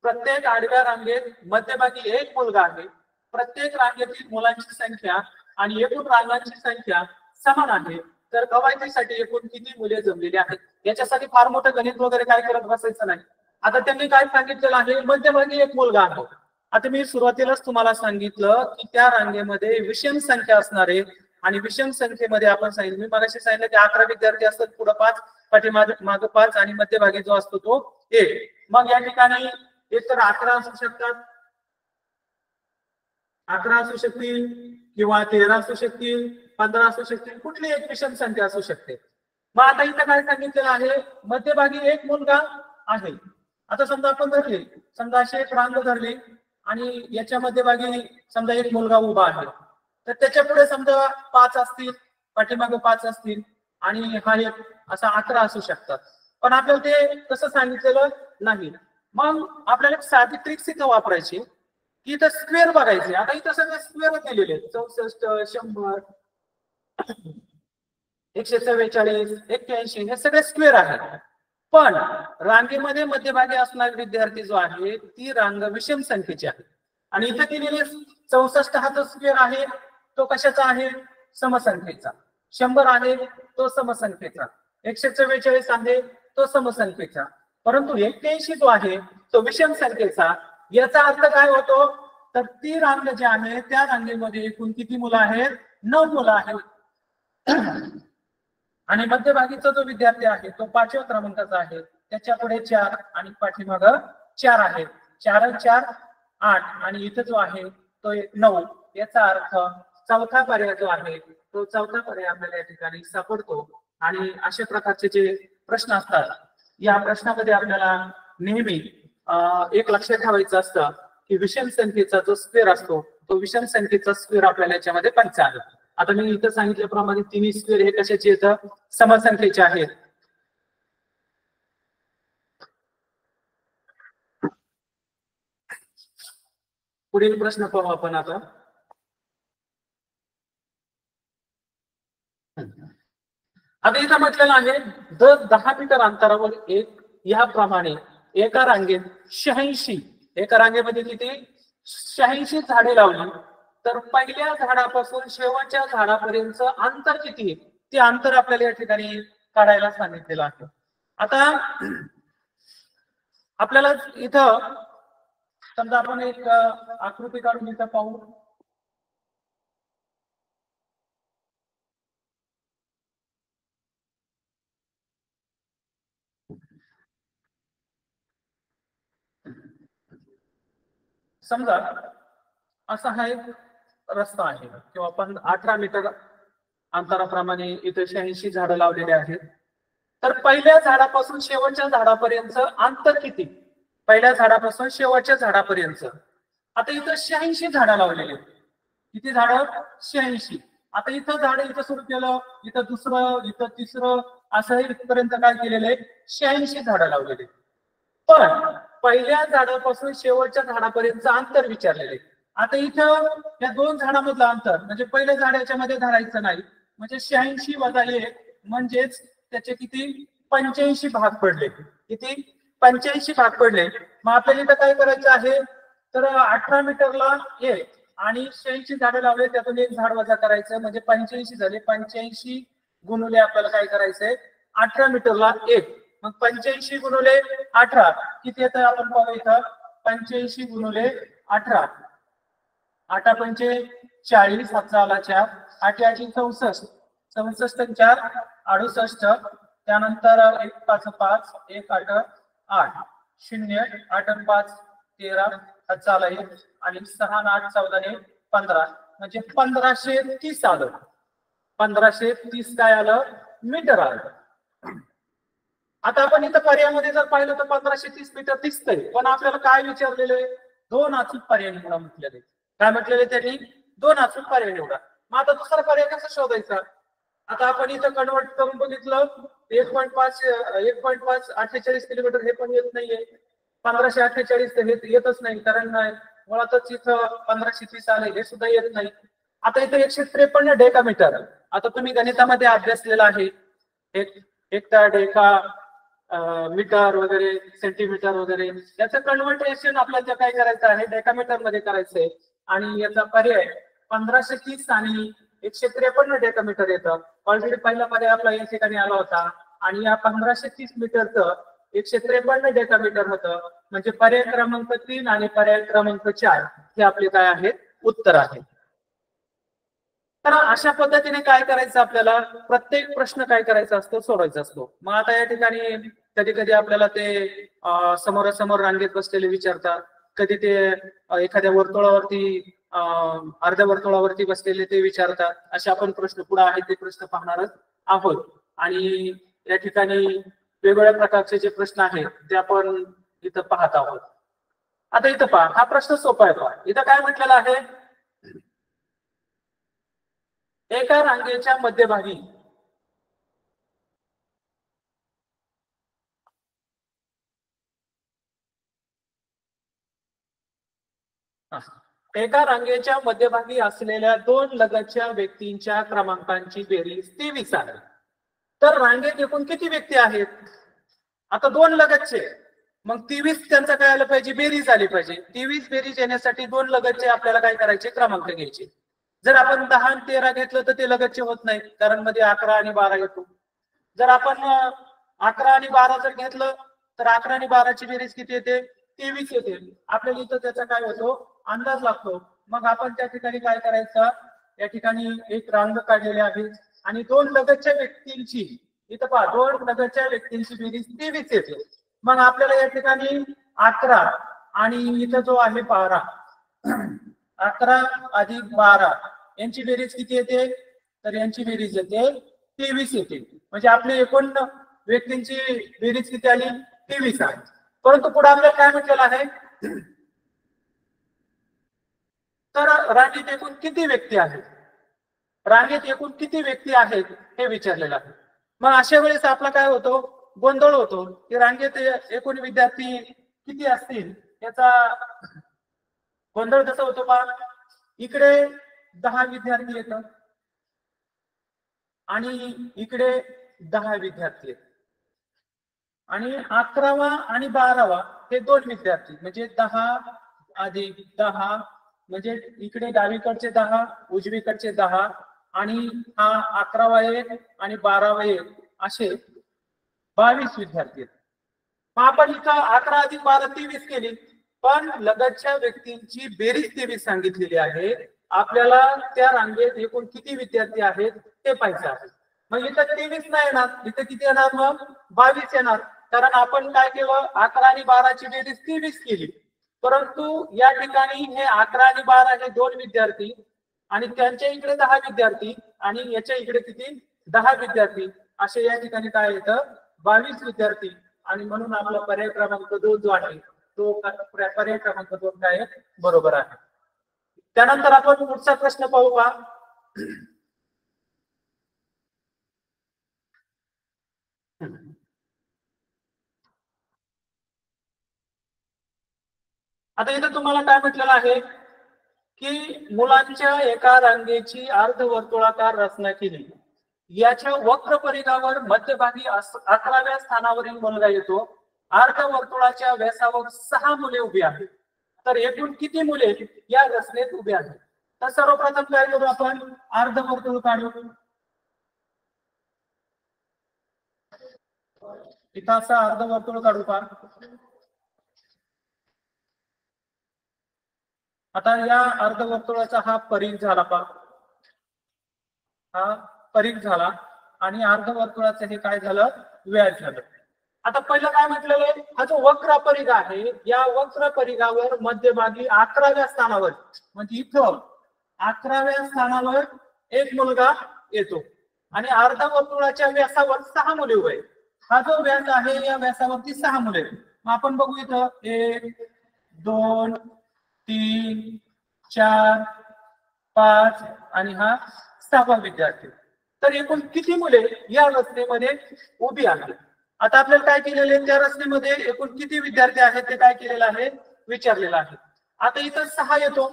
प्रत्येक आडव्या रांगेत मध्यभागी एक मुलगा आहे. प्रत्येक रांगेतील मुलांची संख्या आणि एकूण रांगांची संख्या समान आहे. तर कवायतीसाठी एकूण किती मुले जमलेली आहेत? याच्यासाठी फार मोठं गणित वगैरे काय करत बसायचं नाही. आता त्यांनी काय सांगितलेलं आहे? मध्यभागी एक मुलगा आहे. आता मी सुरुवातीलाच तुम्हाला सांगितलं की त्या रांगेमध्ये विषम संख्या असणार आहे आणि विषम संख्येमध्ये आपण सांगितलं, मी मगाशी सांगितलं की 11 विद्यार्थी असतात, पुढे 5 पाठीमागे 5 आणि मध्यभागी जो असतो तो 1. मग या ठिकाणी एक तर 11 असू शकतात, 11 असू शकतील किंवा 13 असू शकतील, 15 असू शकतील, कुठली एक विषम संख्या असू शकते. मग आता इथं काय सांगितलेलं आहे? मध्यभागी एक मुलगा आहे. आता समजा आपण धरले, समजा अशी एक रांग धरली आणि याच्या मध्यभागी समजा एक मुलगा उभा आहे, तर त्याच्या पुढे समजा 5 असतील, पाठीमागे 5 असतील आणि हा एक असा 11 असू शकतात. पण आपल्याला ते कसं सांगितलेलं नाही. मग आपल्याला साधी ट्रिक्स इथं वापरायची की इथं स्क्वेअर बघायचे. आता इथं सगळे स्क्वेअर दिलेले आहेत, 64 100 144 81 हे सगळे स्क्वेअर आहेत. पण रांगेमध्ये मध्यभागी असणारे विद्यार्थी जो आहे ती रांग विषम संख्येची आहे. आणि इथे दिलेले 64 हा जो स्क्वेअर आहे तो कशाचा आहे? समसंख्येचा. 100 आहे तो समसंख्येचा. 144 आहे तो समसंख्येचा. परंतु 81 जो आहे तो विषम संख्येचा. याचा अर्थ काय होतो? तर ती रांग जी आहे त्या रांगेमध्ये एकूण किती मुलं आहेत? 9 मुलं आहेत. आणि मध्यभागीचा जो विद्यार्थी आहे तो 5व्या क्रमांकाचा आहे. त्याच्या पुढे 4 आणि पाठीमागं 4 आहेत. 4 4 8 आणि इथे जो आहे तो 9. याचा अर्थ चौथा पर्याय जो आहे तो चौथा पर्याय आपल्याला या ठिकाणी सापडतो. आणि अशा प्रकारचे जे प्रश्न असतात या प्रश्नामध्ये आपल्याला नेहमी एक लक्षात ठेवायचं असतं की विषम संख्येचा जो स्क्वेअर असतो तो विषम संख्येचा स्क्वेअर आपल्याला याच्यामध्ये 5 आता मी इथं सांगितल्याप्रमाणे तिन्ही स्क्वेअर हे कशाचे येतं, समसंख्येचे आहेत. पुढील प्रश्न पाहू आपण आता. आता इथं म्हटलेलं आहे दर 10 मीटर अंतरावर एक याप्रमाणे एका रांगेत 86 एका रांगेमध्ये किती 86 झाडे लावली तर पहिल्या झाडापासून शेवटच्या झाडापर्यंत अंतर किती आहे ते अंतर आपल्याला या ठिकाणी काढायला सांगितलेलं आहे. आता आपल्याला इथं समजा आपण एक आकृती काढून इथं पाहू. समजा असा हा एक रस्ता आहे किंवा आपण 18 मीटर अंतराप्रमाणे इथे 86 झाडं लावलेले आहेत. तर पहिल्या झाडापासून शेवटच्या झाडापर्यंत अंतर किती, पहिल्या झाडापासून शेवटच्या झाडापर्यंत. आता इथं 86 झाडं लावलेली आहेत. किती झाडं 86. आता इथं झाडं इथं सुरू केलं, इथं दुसरं, इथं तिसरं, असं इथपर्यंत काय केलेलं आहे 86 झाडं लावलेली. पण पहिल्या झाडापासून शेवटच्या झाडापर्यंत अंतर विचारलेले. आता इथं या दोन झाडामधलं अंतर म्हणजे पहिल्या झाडाच्या मध्ये धरायचं नाही, म्हणजे 86 वजा 1 म्हणजेच त्याचे किती 85 भाग पडले. किती 85 भाग पडले. मग आपल्याला इथं काय करायचं आहे तर 18 मीटरला 1 आणि 86 झाडे लावले त्यातून एक झाड वजा करायचं म्हणजे 85 झाले. 85 गुणुले आपल्याला काय करायचंय 18 मीटरला 1. मग 85 गुणुले 18 किती येतं आपण पाहू इथं 85 गुणुले 18 8 पंचे 40 7 आला 4 8 8 64 64 4 68 त्यानंतर 1 5 5 1 8 8 0 8 5 13 आला 1 आणि 6 8 14 15 म्हणजे 1530 आलं. 1530 काय आलं मीटर आलं. आता आपण इथं पर्यायामध्ये जर पाहिलं तर 1530 मीटर दिसतंय, पण आपल्याला काय विचारलेलं आहे 2 अचूक पर्याय निवडा म्हटलेले. काय म्हटलेले त्यांनी 2 अचूक पर्याय निवडा. मग आता दुसरा पर्याय कसा शोधायचा. आता आपण इथं कन्वर्ट करून बघितलं 1.5 48 किलोमीटर हे पण येत नाहीये. 1548 हे येतच नाही कारण मुळातच इथं 1530 आले हे सुद्धा येत नाही. आता इथं 153 डेकामीटर. आता तुम्ही गणितामध्ये अभ्यासलेला आहे एक डेका मीटर वगैरे सेंटीमीटर वगैरे याचं कन्व्हर्टेशन आपल्याला काय करायचं आहे डेकामीटर मध्ये करायचंय. आणि याचा पर्याय 1530 आणि 153 डेकामीटर येतं. ऑलरेडी पहिला पर्याय आपला या ठिकाणी आला होता आणि या 1530 मीटरचं 153 डेकामीटर होतं. म्हणजे पर्याय क्रमांक 3 आणि पर्याय क्रमांक 4 हे आपले काय आहेत उत्तर आहे. तर अशा पद्धतीने काय करायचं आपल्याला प्रत्येक प्रश्न काय करायचा असतो सोडवायचा असतो. मग आता या ठिकाणी कधी कधी आपल्याला ते समोरासमोर रांगेत बसलेले विचारतात, कधी ते एखाद्या वर्तुळावरती अर्ध्या वर्तुळावरती बसलेले ते विचारतात. असे आपण प्रश्न पुढे आहेत ते प्रश्न पाहणारच आहोत. आणि या ठिकाणी वेगवेगळ्या प्रकारचे जे प्रश्न आहेत ते आपण इथं पाहत आहोत. आता इथं पहा हा प्रश्न सोपा आहे. पहा इथं काय म्हटलेलं आहे एका रांगेच्या मध्यभागी एका रांगेच्या मध्यभागी असलेल्या 2 लगतच्या व्यक्तींच्या क्रमांकांची बेरीज 23 आहे. तर रांगेत एकूण किती व्यक्ती आहेत. आता 2 लगतचे मग 23 त्यांचा काय आलं पाहिजे बेरीज आली पाहिजे. 23 बेरीज येण्यासाठी 2 लगतचे आपल्याला काय करायचे क्रमांक घ्यायचे. जर आपण 10 आणि 13 घेतलं तर ते लगतचे होत नाही कारण मध्ये 11 आणि 12 येतो. जर आपण 11 आणि 12 जर घेतलं तर 11 आणि 12 ची बेरीज किती येते 23 येते. आपल्याला इथं त्याचा काय होतो अंदाज लागतो. मग आपण त्या ठिकाणी काय करायचं या ठिकाणी एक रांग काढलेली आहे आणि 2 लगतच्या व्यक्तींची इथं पहा 2 लगतच्या व्यक्तींची बेरीज 23 येते. मग आपल्याला या ठिकाणी 11 आणि इथं जो आहे 12 11 अधिक 12 यांची बेरीज किती येते? तर यांची बेरीज येते 23 येते. म्हणजे आपली एकूण व्यक्तींची बेरीज किती आली? 23 आहे. परंतु पुढे आपल्याला काय म्हटलेलं आहे? तर रांगेत एकूण किती व्यक्ती आहेत? रांगेत एकूण किती व्यक्ती आहेत हे विचारलेलं आहे. मग अशा वेळेस आपला काय होतो? गोंधळ होतो की रांगेत एकूण विद्यार्थी किती असतील याचा गोंधळ कसा होतो पहा. इकडे 10 विद्यार्थी येतात आणि इकडे 10 विद्यार्थी आहेत आणि 11वा आणि 12वा हे 2 विद्यार्थी, म्हणजे 10 अधिक 10 म्हणजे इकडे डावीकडचे 10 उजवीकडचे 10 आणि हा 11वा एक आणि 12वा एक असे 22 विद्यार्थी आहेत. मग आपण इथं 11 अधिक 12 23 केली, पण लगतच्या व्यक्तींची बेरीज 23 सांगितलेली आहे. आपल्याला त्या रांगेत एकूण किती विद्यार्थी आहेत ते पाहिजे आहे. मग इथं 23 नाही येणार, इथं किती येणार? मग 22 येणार. कारण आपण काय केलं? 11 आणि 12ची बेरीज 23 केली. परंतु या ठिकाणी हे 11 आणि 12 हे 2 विद्यार्थी आणि त्यांच्या इकडे 10 विद्यार्थी आणि याच्या इकडे किती? 10 विद्यार्थी असे या ठिकाणी काय येतं? 22 विद्यार्थी. आणि म्हणून आपला पर्याय क्रमांक 2 जो आहे तो पर्याय क्रमांक 2 काय बरोबर आहे. त्यानंतर आपण पुढचा प्रश्न पाहू का? आता इथं तुम्हाला काय म्हटलेलं आहे की मुलांच्या एका रांगेची अर्धवर्तुळाकार रचना केली. याच्या वक्र परिघावर मध्यभागी 11व्या स्थानावरील मुलगा येतो. अर्धवर्तुळाच्या व्यासावर 6 मुले उभी आहेत. तर एकूण किती मुले या रचनेत उभी आहेत? तर सर्वप्रथम काय करू आपण? अर्धवर्तुळ काढू. इथं असा अर्धवर्तुळ काढू का? आता या अर्धवर्तुळाचा हा परिघ झाला पा, हा परिघ झाला आणि अर्धवर्तुळाचं हे काय झालं? व्यास झालं. आता पहिलं काय म्हटलेलं आहे? हा जो वक्र परिघ आहे या वक्र परिघावर मध्यभागी 11व्या स्थानावर, म्हणजे इथं 11व्या स्थानावर एक मुलगा येतो आणि अर्धवर्तुळाच्या व्यासावर 6 मुले उभे आहेत. हा जो व्यास आहे या व्यासावरती 6 मुले. मग आपण बघू इथं 1 2 3 4 5 आणि हा 6वा विद्यार्थी. तर एकूण किती मुले या रचनेमध्ये उभी आहेत? आता आपल्याला काय केलेले आहे? त्या रचनेमध्ये एकूण किती विद्यार्थी आहेत ते काय केलेलं आहे? विचारलेलं आहे. आता इथं 6 येतो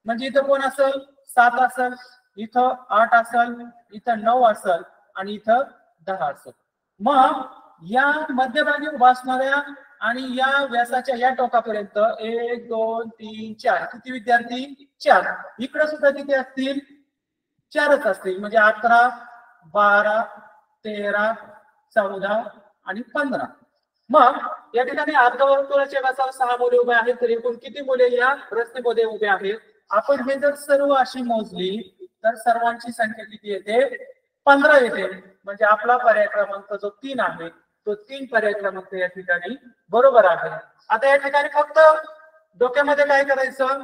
म्हणजे इथं कोण असेल? 7 असेल, इथं 8 असेल, इथं 9 असेल आणि इथं 10 असेल. मग या मध्यभागी उभा असणाऱ्या आणि या व्यासाच्या या टोकापर्यंत 1 2 3 4 किती विद्यार्थी? 4. इकडे सुद्धा किती असतील? 4च असतील. म्हणजे 11 12 13 14 आणि 15. मग या ठिकाणी अर्धवर्तुळाच्या व्यासावर 6 मुले उभे आहेत. तर एकूण किती मुले या रचनेमध्ये उभे आहेत? आपण हे जर सर्व अशी मोजली तर सर्वांची संख्या किती येते? 15 येते. म्हणजे आपला पर्याय क्रमांक जो 3 आहे तो 3 पर्याय क्रमांक या ठिकाणी बरोबर आहे. आता या ठिकाणी फक्त डोक्यामध्ये काय करायचं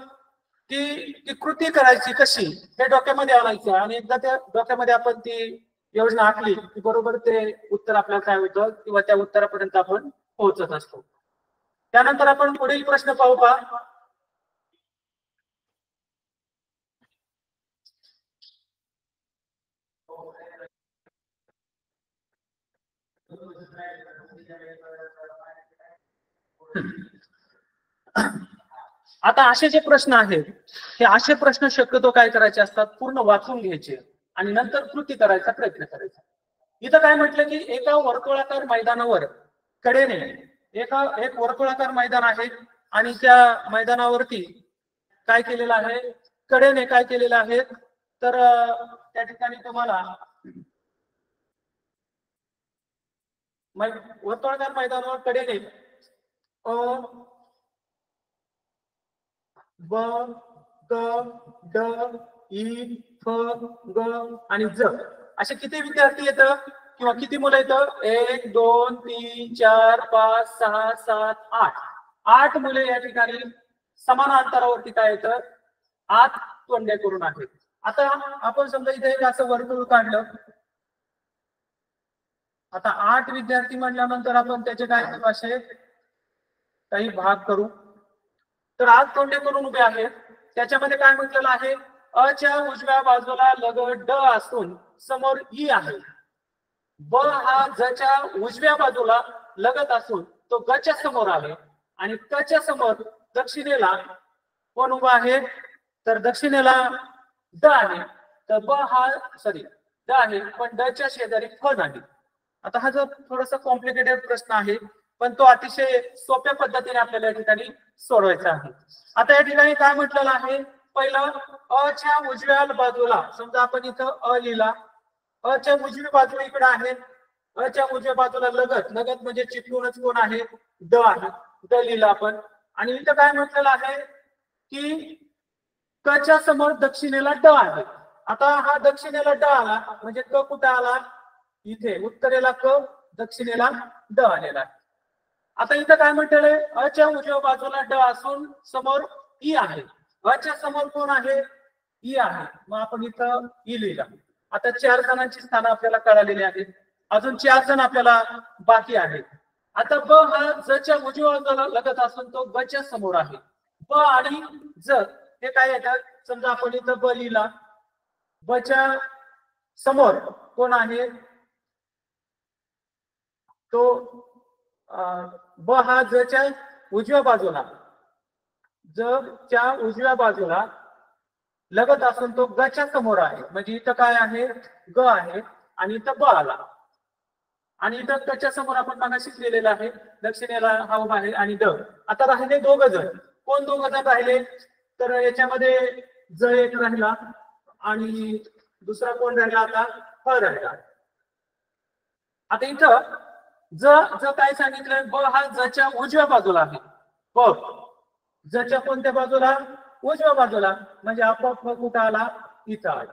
की ती कृती करायची कशी हे डोक्यामध्ये आणायचं आणि एकदा त्या डोक्यामध्ये आपण ती योजना आखली की बरोबर ते उत्तर आपल्याला काय होतं किंवा त्या उत्तरापर्यंत आपण पोहोचत असतो. त्यानंतर आपण पुढील प्रश्न पाहू का? आता असे जे प्रश्न आहेत हे असे प्रश्न शक्यतो काय करायचे असतात? पूर्ण वाचून घ्यायचे आणि नंतर कृती करायचा प्रयत्न करायचा. इथं काय म्हटलं की एका वर्तुळाकार मैदानावर कडेने एक वर्तुळाकार मैदान आहे आणि त्या मैदानावरती काय केलेलं आहे? कडेने काय केलेलं आहे? तर त्या ठिकाणी तुम्हाला वर्तुळाकार मैदानावर कडेने ब ग ड ई फ ग आणि ज असे किती विद्यार्थी येतं किंवा किती मुलं येतं? 1 2 3 4 5 6 7 8 8 मुले या ठिकाणी समान अंतरावरती काय येतं? आत तोंडे करून आहेत. आता आपण समजा इथे एक असं वर्तुळ काढलं. आता 8 विद्यार्थी म्हणल्यानंतर आपण त्याचे काय करू, असे काही भाग करू. तर आत तोंडे करून उभे आहेत. त्याच्यामध्ये काय म्हटलेलं आहे, अ च्या उजव्या बाजूला लगत ड असून समोर ई आहे. ब हा ज च्या उजव्या बाजूला लगत असून तो ग च्या समोर आहे. आणि क च्या समोर दक्षिणेला कोण उभा आहे, तर दक्षिणेला ड आहे. तर ब हा ड आहे, पण ड च्या शेजारी फ नाही. आता हा जो थोडासा कॉम्प्लिकेटेड प्रश्न आहे, पण तो अतिशय सोप्या पद्धतीने आपल्याला या ठिकाणी सोडवायचा आहे. आता या ठिकाणी काय म्हटलेलं आहे, पहिलं अ च्या उजव्या बाजूला, समजा आपण इथं अ लिहिला, अ च्या उजवी बाजू इकडे आहे. अ च्या उजव्या बाजूला लगत, लगत म्हणजे चिटकूनच कोण आहे, ड आहे. ड लिहिला आपण. आणि इथं काय म्हटलेलं आहे की क च्या समोर दक्षिणेला ड आहे. आता हा दक्षिणेला ड आला म्हणजे क कुठे आला, इथे उत्तरेला क, दक्षिणेला ड आलेला आहे. आता इथं काय म्हटलेलं आहे, अ च्या उजव्या बाजूला ड असून समोर ई आहे. अ च्या समोर कोण आहे, ई आहे. मग आपण इथं ई लिहिला. आता 4 जणांची स्थानं आपल्याला कळालेली आहेत. अजून 4 जण आपल्याला बाकी आहेत. आता ब हा ज च्या उजव्या बाजूला लगत असून तो ब च्या समोर आहे. ब आणि ज हे काय येतात, समजा आपण इथं ब लिहिला, ब च्या समोर कोण आहे, तो ब हा ज च्या उजव्या बाजूला, ज च्या उजव्या बाजूला लगत असून तो ग च्या समोर आहे. म्हणजे इथं काय आहे, ग आहे. आणि इथं ब आला. आणि इथं ग च्या समोर आपण मागाशी लिहिलेलं आहे, दक्षिणेला हा उभा आहे आणि ड. आता राहिले 2 जण. कोण 2 जण राहिले, तर याच्यामध्ये ज एक राहिला आणि दुसरा कोण राहिला, आता फ राहिला. आता इथं ज काय सांगितलं, ब हा ज च्या उजव्या बाजूला आहे. ब ज च्या कोणत्या बाजूला, उजव्या बाजूला. म्हणजे आपोआप कुठं आला, इथं आला.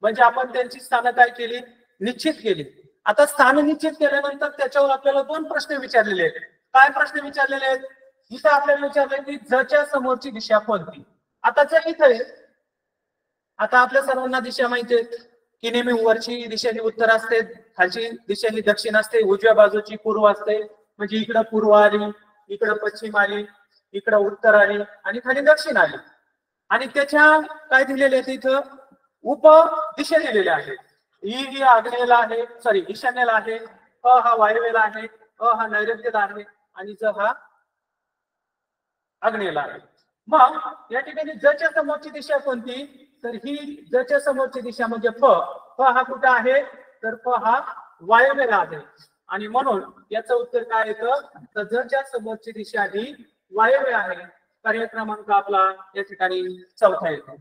म्हणजे आपण त्यांची स्थानं काय केली, निश्चित केली. आता स्थान निश्चित केल्यानंतर त्याच्यावर आपल्याला 2 प्रश्न विचारलेले आहेत. काय प्रश्न विचारलेले आहेत, इथं आपल्याला विचारले की ज च्या समोरची दिशा कोणती. आता ज इथं आहे. आता आपल्या सर्वांना दिशा माहिती आहे की नेहमी वरची दिशा ही उत्तर असते, खालची दिशा ही दक्षिण असते, उजव्या बाजूची पूर्व असते. म्हणजे इकडं पूर्व आली, इकडं पश्चिम आली, इकडं उत्तर आली आणि खाली दक्षिण आली. आणि त्याच्या काय दिलेले आहेत, इथं उप दिशा दिलेल्या आहेत. ई ही आग्नेयला आहे, ईशान्येला आहे. अ हा वायव्येला आहे. अ हा नैऋत्येला आहे. आणि ज हा आग्नेयला आहे. मग या ठिकाणी ज च्या समोरची दिशा कोणती, तर ही ज च्या समोरची दिशा म्हणजे फ. फ हा कुठं आहे, तर फ हा वायव्येला आहे. आणि म्हणून याचं उत्तर काय येतं, तर ज च्या समोरची दिशा ही वायव्य आहे. पर्याय क्रमांक आपला या ठिकाणी 4था येतो.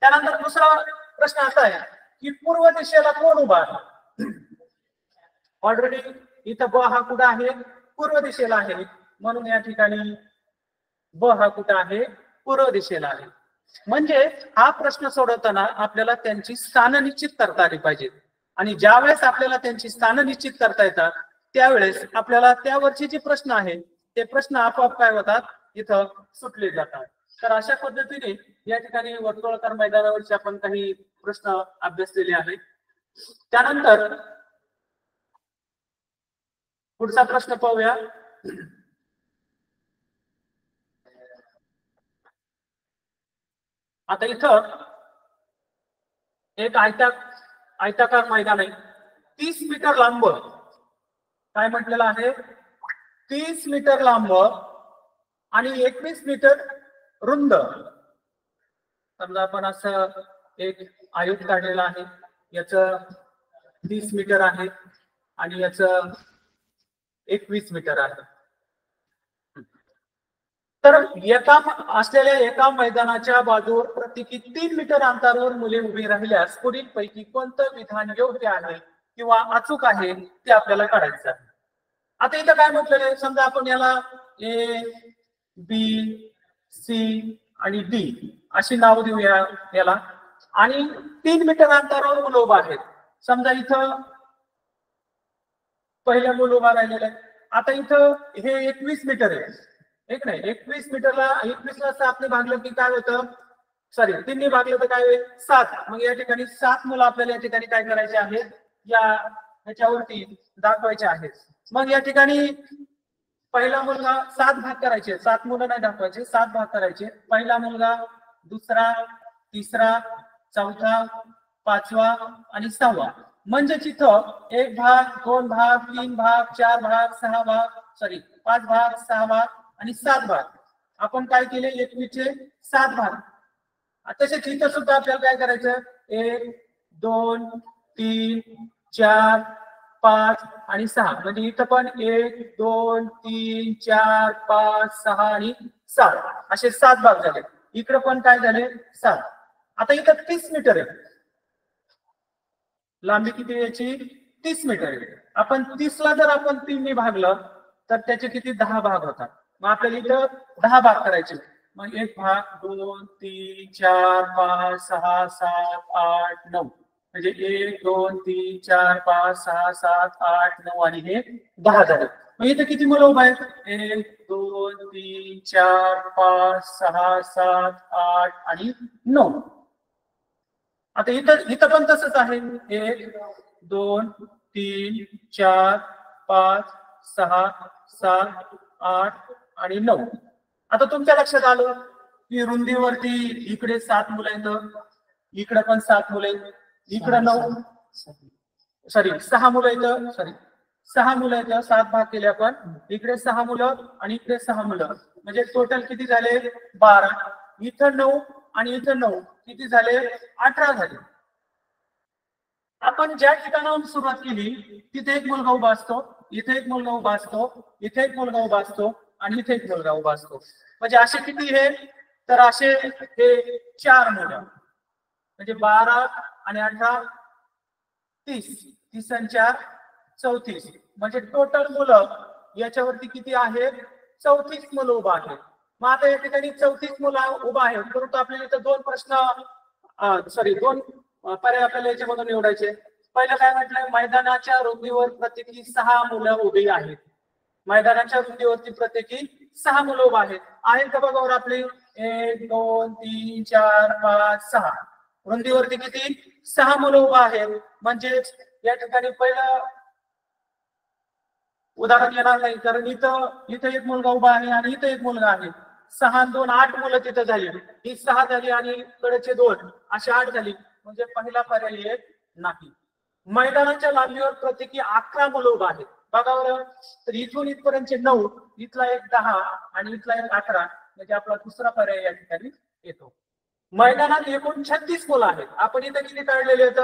त्यानंतर दुसरा प्रश्न असा आहे की पूर्व दिशेला कोण उभा आहे. ऑलरेडी इथं ब हा कुठं आहे, पूर्व दिशेला आहे. म्हणून या ठिकाणी ब हा कुठं आहे, पूर्व दिशेला आहे. म्हणजे हा प्रश्न सोडवताना आपल्याला त्यांची स्थानं निश्चित करता आली पाहिजेत. आणि ज्या वेळेस आपल्याला त्यांची स्थानं निश्चित करता येतात, त्यावेळेस आपल्याला त्यावरचे जे प्रश्न आहेत ते प्रश्न आपोआप काय होतात, इथं सुटले जातात. तर अशा पद्धतीने या ठिकाणी वर्तुळाकार मैदानावरचे आपण काही प्रश्न अभ्यासलेले आहेत. त्यानंतर पुढचा प्रश्न पाहूया. आता इथं एक आयताकार मैदान आहे, 30 मीटर लांब. काय म्हटलेलं आहे, 30 मीटर लांब आणि 21 मीटर रुंद. समजा आपण असं एक आयत काढलेला आहे, याचं 30 मीटर आहे आणि याचं 21 मीटर आहे. तर एका मैदानाच्या बाजूवर प्रत्येकी 3 मीटर अंतरावर मुले उभी राहिल्यास पुढील पैकी कोणतं विधान योग्य आहे किंवा अचूक आहे ते आपल्याला काढायचं आहे. आता इथं काय म्हटलेलं आहे, समजा आपण याला ए, बी, सी आणि डी अशी नाव देऊया याला. आणि 3 मीटर अंतरावर मुलं उभा आहेत. समजा इथं पहिला मूल उभा राहिलेला आहे. आता इथं हे 21 मीटर आहे, एक नाही 21 मीटरला 21 ला 7 ने भागलं की काय होतं, सॉरी 3 ने भागलं तर काय होईल 7. मग या ठिकाणी 7 मुलं आपल्याला या ठिकाणी काय करायचे आहेत या ह्याच्यावरती दाखवायचे आहेत. मग या ठिकाणी पहिला मुलगा 7 भाग करायचे, 7 मुलं नाही दाखवायचे, 7 भाग करायचे. पहिला मुलगा, दुसरा, तिसरा, चौथा, पाचवा आणि 6वा. म्हणजे तिथं 1 भाग, 2 भाग, 3 भाग, 4 भाग, 6 भाग, सॉरी 5 भाग, 6 भाग आणि 7 भाग. आपण काय केले 21चे 7 भाग. तसेच इथं सुद्धा आपल्याला काय करायचं 1, 2, 3, 4, 5 आणि 6. म्हणजे इथं पण 1, 2, 3, 4, 5, 6 आणि 7 असे 7 भाग झाले. इकडे पण काय झाले 7. आता इथं 30 मीटर आहे. लांबी किती याची 30 मीटर आहे. आपण 30 ला जर आपण 3 ने भागलं तर त्याचे किती 10 भाग होतात. मग आपल्याला इथं 10 भाग करायचे. मग 1 भाग, 2, 3, 4, 5, 6, 7, 8, 9. म्हणजे 1, 2, 3, 4, 5, 6, 7, 8, 9 आणि हे 10 झाले. मग इथे किती मुलं उभा आहेत 1, 2, 3, 4, 5, 6, 7, 8 आणि 9. आता इथं पण तसंच आहे 1, 2, 3, 4, 5, 6, 7, 8 आणि 9. आता तुमच्या लक्षात आलं की रुंदीवरती इकडे 7 मुलं आहेत, इकडे पण 7 मुलं आहेत, इकडे 9 सॉरी 6 मुलं आहेत, सॉरी 6 मुलं आहेत, 7 भाग केले आपण. इकडे 6 मुलं आणि इकडे 6 मुलं म्हणजे टोटल किती झाले 12. इथं 9 आणि इथं 9 किती झाले 18 झाले. आपण ज्या ठिकाणाहून सुरुवात केली तिथे एक मुलगा उभा असतो, इथे एक मुलगा उभा असतो, इथे एक मुलगा उभा असतो आणि इथे एक मुलगा उभा असतो. म्हणजे असे किती हे तर असे हे 4 मुलं म्हणजे 12 आणि 18 30, 30 आणि 4 34. म्हणजे टोटल मुलं याच्यावरती किती आहेत 34 मुलं उभा आहेत. मग आता या ठिकाणी 34 मुलं उभा आहेत, परंतु आपल्याला इथं 2 प्रश्न सॉरी 2 पर्याय आपल्याला याच्यामधून निवडायचे. पहिलं काय म्हटलंय मैदानाच्या रुंदीवर प्रत्येकी 6 मुलं उभी आहेत. मैदानाच्या रुंदीवरती प्रत्येकी 6 मुलं उभा आहेत का बघा आपली 1, 2, 3, 4, 5, 6. रुंदीवरती किती 6 मुलं उभा आहेत. म्हणजे या ठिकाणी पहिलं उदाहरण येणार नाही कारण इथं एक मुलगा उभा आहे आणि इथं एक मुलगा आहे. 6 आणि 2 8 मुलं तिथं झाली. ही 6 झाली आणि कडेचे 2 अशी 8 झाली. म्हणजे पहिला पर्याय येत नाही. मैदानाच्या लांबीवर प्रत्येकी 11 मुलं उभा आहेत. बघा बरं तर इथून इथपर्यंत 9, इथला एक 10 आणि इथला एक 11 म्हणजे आपला दुसरा पर्याय या ठिकाणी येतो. मैदानात एकूण 36 मुलं आहेत. आपण इथं किती काढलेले आहेत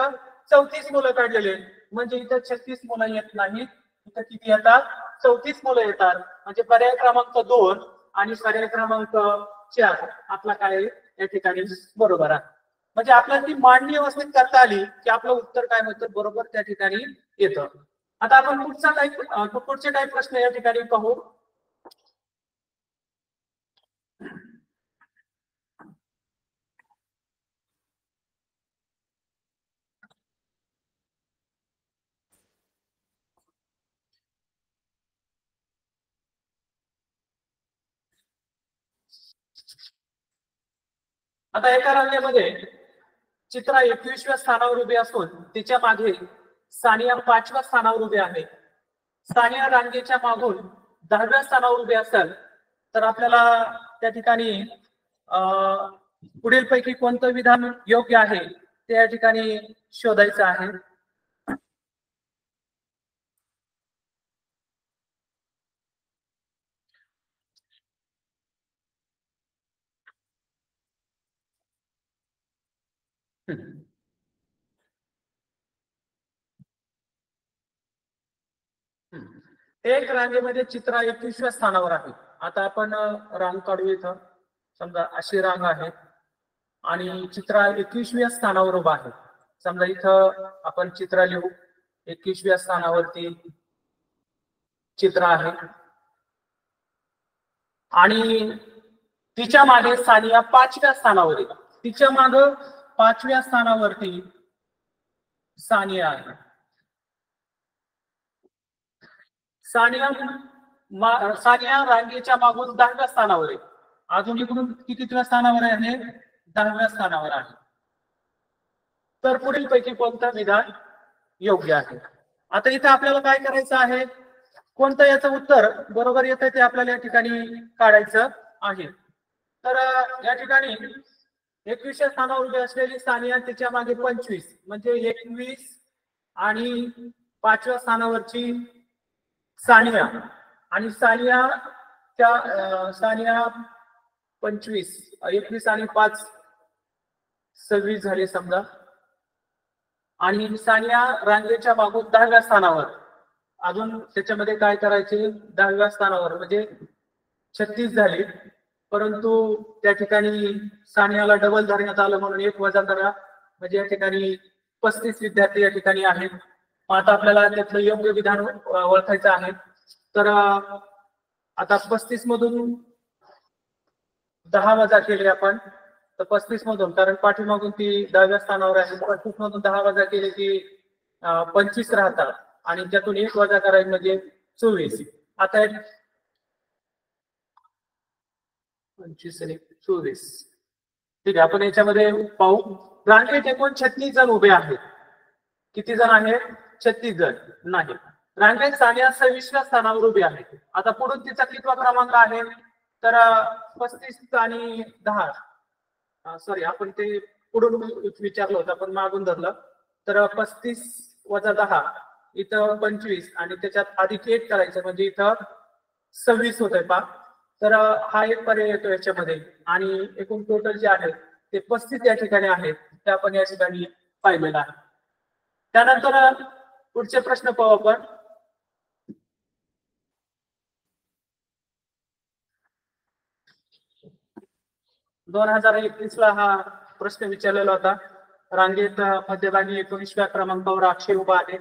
34 मुलं काढलेले म्हणजे इथं 36 मुलं येत नाहीत. इथं किती येतात 34 मुलं येतात. म्हणजे पर्याय क्रमांक 2 आणि पर्याय क्रमांक 4 आपला काय या ठिकाणी बरोबर आहे. म्हणजे आपल्याला ती मांडणी व्यवस्थित करता आली की आपलं उत्तर काय होतं बरोबर त्या ठिकाणी येतं. आता आपण पुढचे काही प्रश्न या ठिकाणी पाहू. आता एका रांगेमध्ये चित्रा 21व्या स्थानावर उभी असून तिच्या मागे सानिया 5व्या स्थानावर उभी आहे. सानिया रांगेच्या मागून 10व्या स्थानावर उभी असेल तर आपल्याला त्या ठिकाणी पुढील पैकी कोणतं विधान योग्य आहे ते या ठिकाणी शोधायचं आहे. एक रांगेमध्ये चित्रा 21व्या स्थानावर आहे. आता आपण रांग काढू. इथं समजा अशी रांग आहे आणि चित्रा 21व्या स्थानावर उभा आहे. समजा इथं आपण चित्रा लिहू 21व्या स्थानावरती चित्र आहे आणि तिच्या मागे सानिया 5व्या स्थानावर आहे. तिच्या मागे 5व्या स्थानावरती सानिया आहे. सानिया रांगेच्या मागून 10व्या स्थानावर आहे. अजून इकडून कितीव्या स्थानावर आहे 10व्या स्थानावर आहे. तर पुढील पैकी कोणतं विधान योग्य आहे? आता इथे आपल्याला काय करायचं आहे, कोणतं याचं उत्तर बरोबर येतं ते आपल्याला या ठिकाणी काढायचं आहे. तर या ठिकाणी 21व्या स्थानावर उभी असलेली सानिया, तिच्या मागे 25 म्हणजे 21 आणि 5व्या स्थानावरची सानिया आणि सानिया 25 21 आणि 5 26 झाले समजा. आणि सानिया रांगेच्या मागून 10व्या स्थानावर, अजून त्याच्यामध्ये काय करायचे, 10व्या स्थानावर म्हणजे 36 झाले, परंतु त्या ठिकाणी सानियाला डबल धरण्यात आलं म्हणून 1 वजा करा, म्हणजे या ठिकाणी 35 विद्यार्थी या ठिकाणी आहेत. आता आपल्याला त्यातलं योग्य विधान ओळखायचं आहे. तर आता 35 मधून 10 वजा केले आपण, तर 35 मधून, कारण पाठीमागून ती 10व्या स्थानावर आहे, 35 मधून 10 वजा केले की 25 राहतात आणि त्यातून 1 वजा करायचं म्हणजे 24. आता 25 आणि 24 ठीक आहे. आपण याच्यामध्ये पाहू, रांगेत एकूण 36 जण उभे आहेत. किती जण आहेत? 36 जण नाही. रांगेत सानिया 26व्या स्थानावर उभी आहे. आता पुढून तिचा कितवा क्रमांक आहे, तर 35 आणि 10, सॉरी आपण ते पुढून विचारलं होतं, आपण मागून धरलं. तर 35 वजा 10 इथं 25 आणि त्याच्यात अधिक 1 करायचं म्हणजे इथं 26 होत आहे पा. तर हा एक पर्याय येतो याच्यामध्ये. आणि एकूण टोटल जे आहे ते 35 या ठिकाणी आहेत, ते आपण या ठिकाणी पाहिलेलं आहे. त्यानंतर पुढचे प्रश्न पाहू आपण. दोन 2021 ला हा प्रश्न विचारलेला होता. रांगेत मध्यभागी 19व्या क्रमांकावर अक्षय उभा आहे.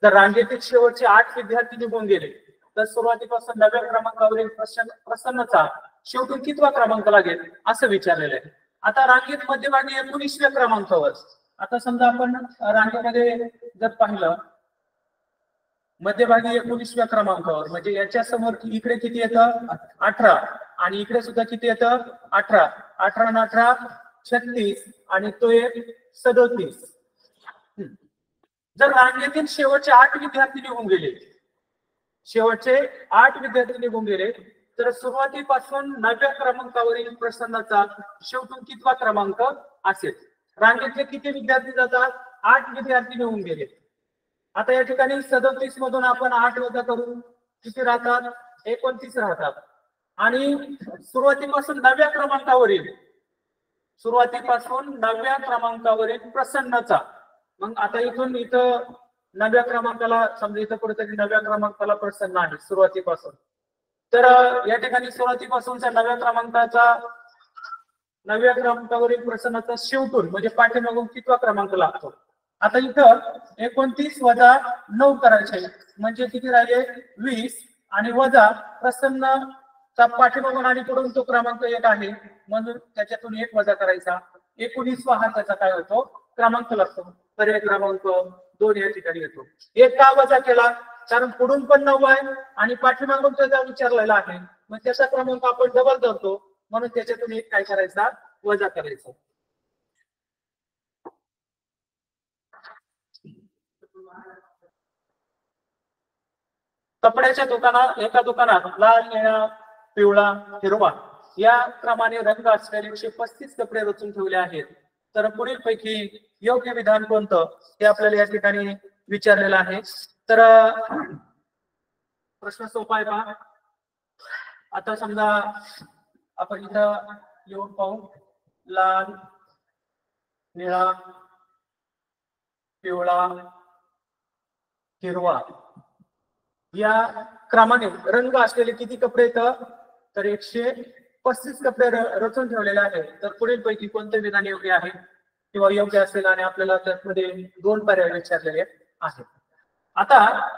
जर रांगेतील शेवटचे 8 विद्यार्थी निघून गेले तर सुरुवातीपासून 9व्या क्रमांकावरील प्रसन्नचा शेवटून कितवा क्रमांक लागेल असं विचारलेलं आहे. आता रांगेत मध्यभागी 19व्या क्रमांकावर, आता समजा आपण रांगेमध्ये जर पाहिलं मध्यभागी 19व्या क्रमांकावर, म्हणजे याच्या समोर इकडे किती येतं 18 आणि इकडे सुद्धा किती येतं 18, 18 आणि 18 36 आणि तो एक 37. जर रांगेतील शेवटचे 8 विद्यार्थी निघून गेले, शेवटचे 8 विद्यार्थी निघून गेले तर सुरुवातीपासून 9व्या क्रमांकावरील प्रसन्नाचा शेवटून कितवा क्रमांक असेल? रांगेतले किती विद्यार्थी जातात? 8 विद्यार्थी निघून गेले. आता या ठिकाणी 37 मधून आपण 8 वजा करू, किती राहतात? 29 राहतात. आणि सुरुवातीपासून 9व्या क्रमांकावरील प्रसन्नाचा, मग आता इथून इथं 9व्या क्रमांकाला समजा, इथं कुठेतरी 9व्या क्रमांकाला प्रसन्न आहे सुरुवातीपासून. तर या ठिकाणी सुरुवातीपासूनच्या 9व्या क्रमांकावरील प्रसन्नाचा शेवटून म्हणजे पाठीमागून कितवा क्रमांक लागतो? आता इथं 29 वजा 9 करायचे म्हणजे किती राहिले? 20 आणि वजा प्रसन्नचा पाठीमागून आणि पुढून तो क्रमांक 1 आहे म्हणून त्याच्यातून 1 वजा करायचा. 19 हा त्याचा काय होतो? क्रमांक लागतो. पर्याय क्रमांक 2 या ठिकाणी येतो. 1 का वजा केला? कारण पुढून पण 9 आहे आणि पाठीमागून त्याचा विचारलेला आहे, मग त्याचा क्रमांक आपण डबल धरतो म्हणून त्याच्यातून 1 काय करायचा? वजा करायचा. कपड्याच्या दुकानात, एका दुकानात लाल, निळा, पिवळा, हिरवा या क्रमाने रंग असलेले 135 कपडे रचून ठेवले आहेत. तर पुढील पैकी योग्य विधान कोणतं हे आपल्याला या ठिकाणी विचारलेलं आहे. तर प्रश्न सोपा आहे पहा. आता समजा आपण इथं येऊन पाहू, लाल, निळा, पिवळा, हिरवा या क्रमाने रंग असलेले किती कपडे येतं? तर 135 कपडे रचून ठेवलेले आहेत. तर पुढील पैकी कोणते विधान योग्य आहे किंवा योग्य असेल? आणि आपल्याला त्यामध्ये 2 पर्याय विचारलेले आहेत. आता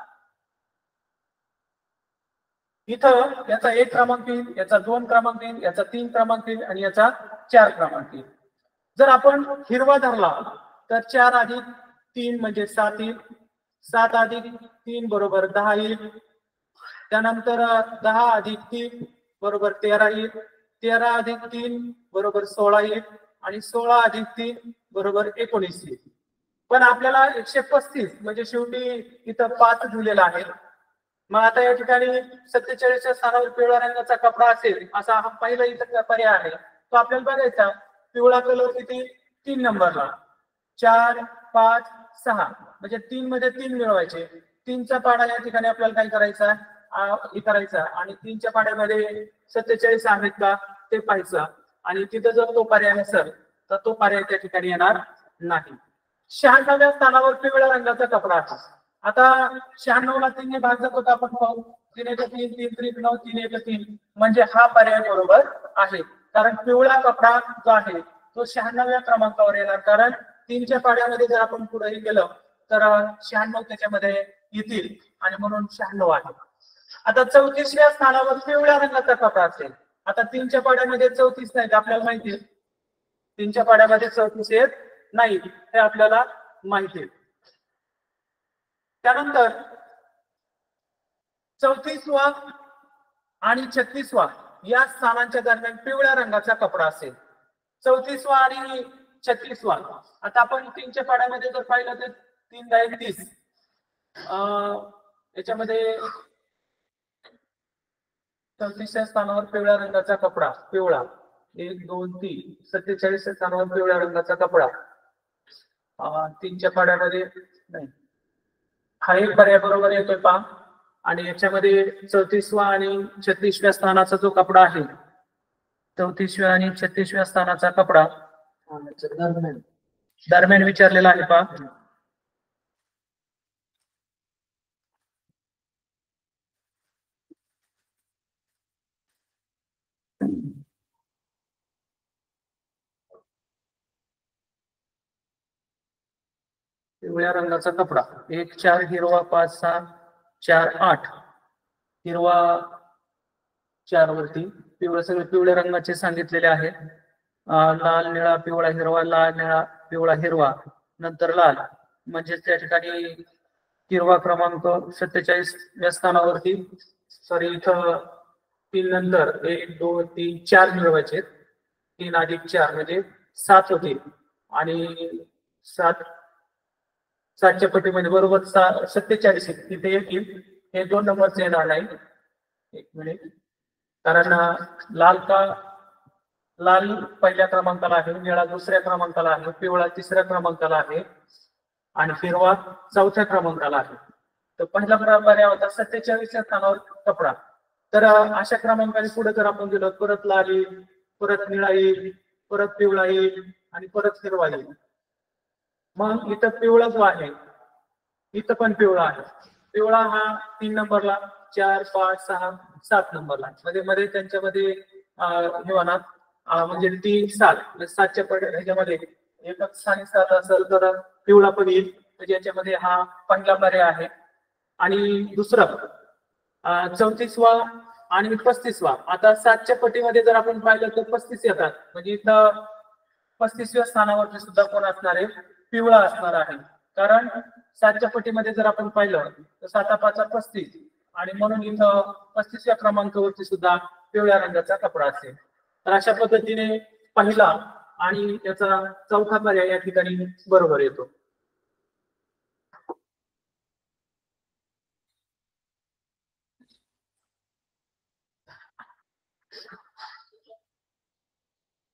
इथं याचा 1 क्रमांक येईल, याचा 2 क्रमांक येईल, याचा 3 क्रमांक येईल आणि याचा 4 क्रमांक येईल. जर आपण हिरवा धरला तर 4 अधिक 3 म्हणजे 7 येईल, 7 अधिक 3 बरोबर 10 येईल. त्यानंतर 10 अधिक 3 बरोबर 13 येईल, 13 अधिक 3 बरोबर 16 येईल आणि 16 अधिक 3 बरोबर 19 येईल. पण आपल्याला 135 म्हणजे शेवटी इथं 5 दिलेला आहे. मग आता या ठिकाणी 47च्या स्थानावर पिवळ्या रंगाचा कपडा असेल असा हा पहिला इथं पर्याय आहे. तो आपल्याला बघायचा पिवळा कलर किती 3 नंबरला 4 5 6 म्हणजे 3 मध्ये 3 मिळवायचे. 3चा पाडा या ठिकाणी आपल्याला काय करायचा करायचा आणि 3च्या पाड्यामध्ये 47 आहेत का ते पाहायचं आणि तिथं जर तो पर्याय नसेल तर तो पर्याय त्या ठिकाणी येणार नाही. 96व्या स्थानावर पिवळ्या रंगाचा कपडा आहे. आता 96ला 3 ने भाग जातो आपण पाहू 3 1 3 3 3 9 3 1 3 म्हणजे हा पर्याय बरोबर आहे. कारण पिवळा कपडा जो आहे तो 96व्या क्रमांकावर येणार कारण 3च्या पाड्यामध्ये जर आपण पुढेही गेलो तर 96 त्याच्यामध्ये येतील आणि म्हणून 96 आहे. आता 34व्या स्थानावर पिवळ्या रंगाचा कपडा असेल. आता 3च्या पाड्यामध्ये 34 नाही आपल्याला माहिती आहे. 3च्या पाड्यामध्ये 34 येत नाही हे आपल्याला माहिती आहे. त्यानंतर 34वा आणि 36वा या स्थानांच्या दरम्यान पिवळ्या रंगाचा कपडा असेल. 34वा आणि 36वा आता आपण 3च्या पाड्यामध्ये जर पाहिलं तर 3 10 30 याच्यामध्ये 34व्या स्थानावर पिवळ्या रंगाचा कपडा पिवळा 1 2 3 47 स्थानावर पिवळ्या रंगाचा कपडा 3च्या पाड्यामध्ये नाही हा एक पर्याय बरोबर येतोय पहा आणि याच्यामध्ये 34वा आणि 36व्या स्थानाचा जो कपडा आहे 34व्या आणि 36व्या स्थानाचा कपडा दरम्यान विचारलेला आहे पहा. पिवळ्या रंगाचा कपडा 1 4 हिरवा 5 6 4 8 हिरवा 4 वरती पिवळा सगळे पिवळ्या रंगाचे सांगितलेले आहे. लाल निळा पिवळा हिरवा लाल निळा पिवळा हिरवा नंतर लाल म्हणजे त्या ठिकाणी हिरवा क्रमांक 47व्या स्थानावरती सॉरी इथं 3 नंतर 1 2 3 4 मिळवायचे 3 अधिक 4 म्हणजे 7 होतील आणि 7च्या पटीमध्ये बरोबर 47 तिथे येतील. हे 2 नंबरचे येणार नाही. एक मिनिट कारण लाल पहिल्या क्रमांकाला आहे निळा दुसऱ्या क्रमांकाला आहे पिवळा तिसऱ्या क्रमांकाला आहे आणि हिरवा 4थ्या क्रमांकाला आहे. तर पहिला पर्याय होता 47च्या स्थानावर कपडा. तर अशा क्रमांकाने पुढे जर आपण गेलो परत लाल येईल परत निळा येईल परत पिवळा येईल आणि परत हिरवा येईल. मग इथं पिवळा जो आहे इथं पण पिवळा आहे. पिवळा हा 3 नंबरला 4 5 6 7 नंबरला मध्ये त्यांच्यामध्ये हे होणार म्हणजे 3 7 7च्या ह्याच्यामध्ये एकच स्थानी 7 असेल तर पिवळा पण येईल. म्हणजे याच्यामध्ये हा पहिला पर्याय आहे. आणि दुसरा 34वा आणि 35वा आता 7च्या पटीमध्ये जर आपण पाहिलं तर 35 येतात म्हणजे इथं 35व्या स्थानावरती सुद्धा कोण असणार आहे पिवळा असणार आहे. कारण 7च्या पटीमध्ये जर आपण पाहिलं तर 7 5 35 आणि म्हणून इथं 35व्या क्रमांकावरती सुद्धा पिवळ्या रंगाचा कपडा असेल. तर अशा पद्धतीने पहिला आणि याचा 4था पर्याय या ठिकाणी बरोबर येतो.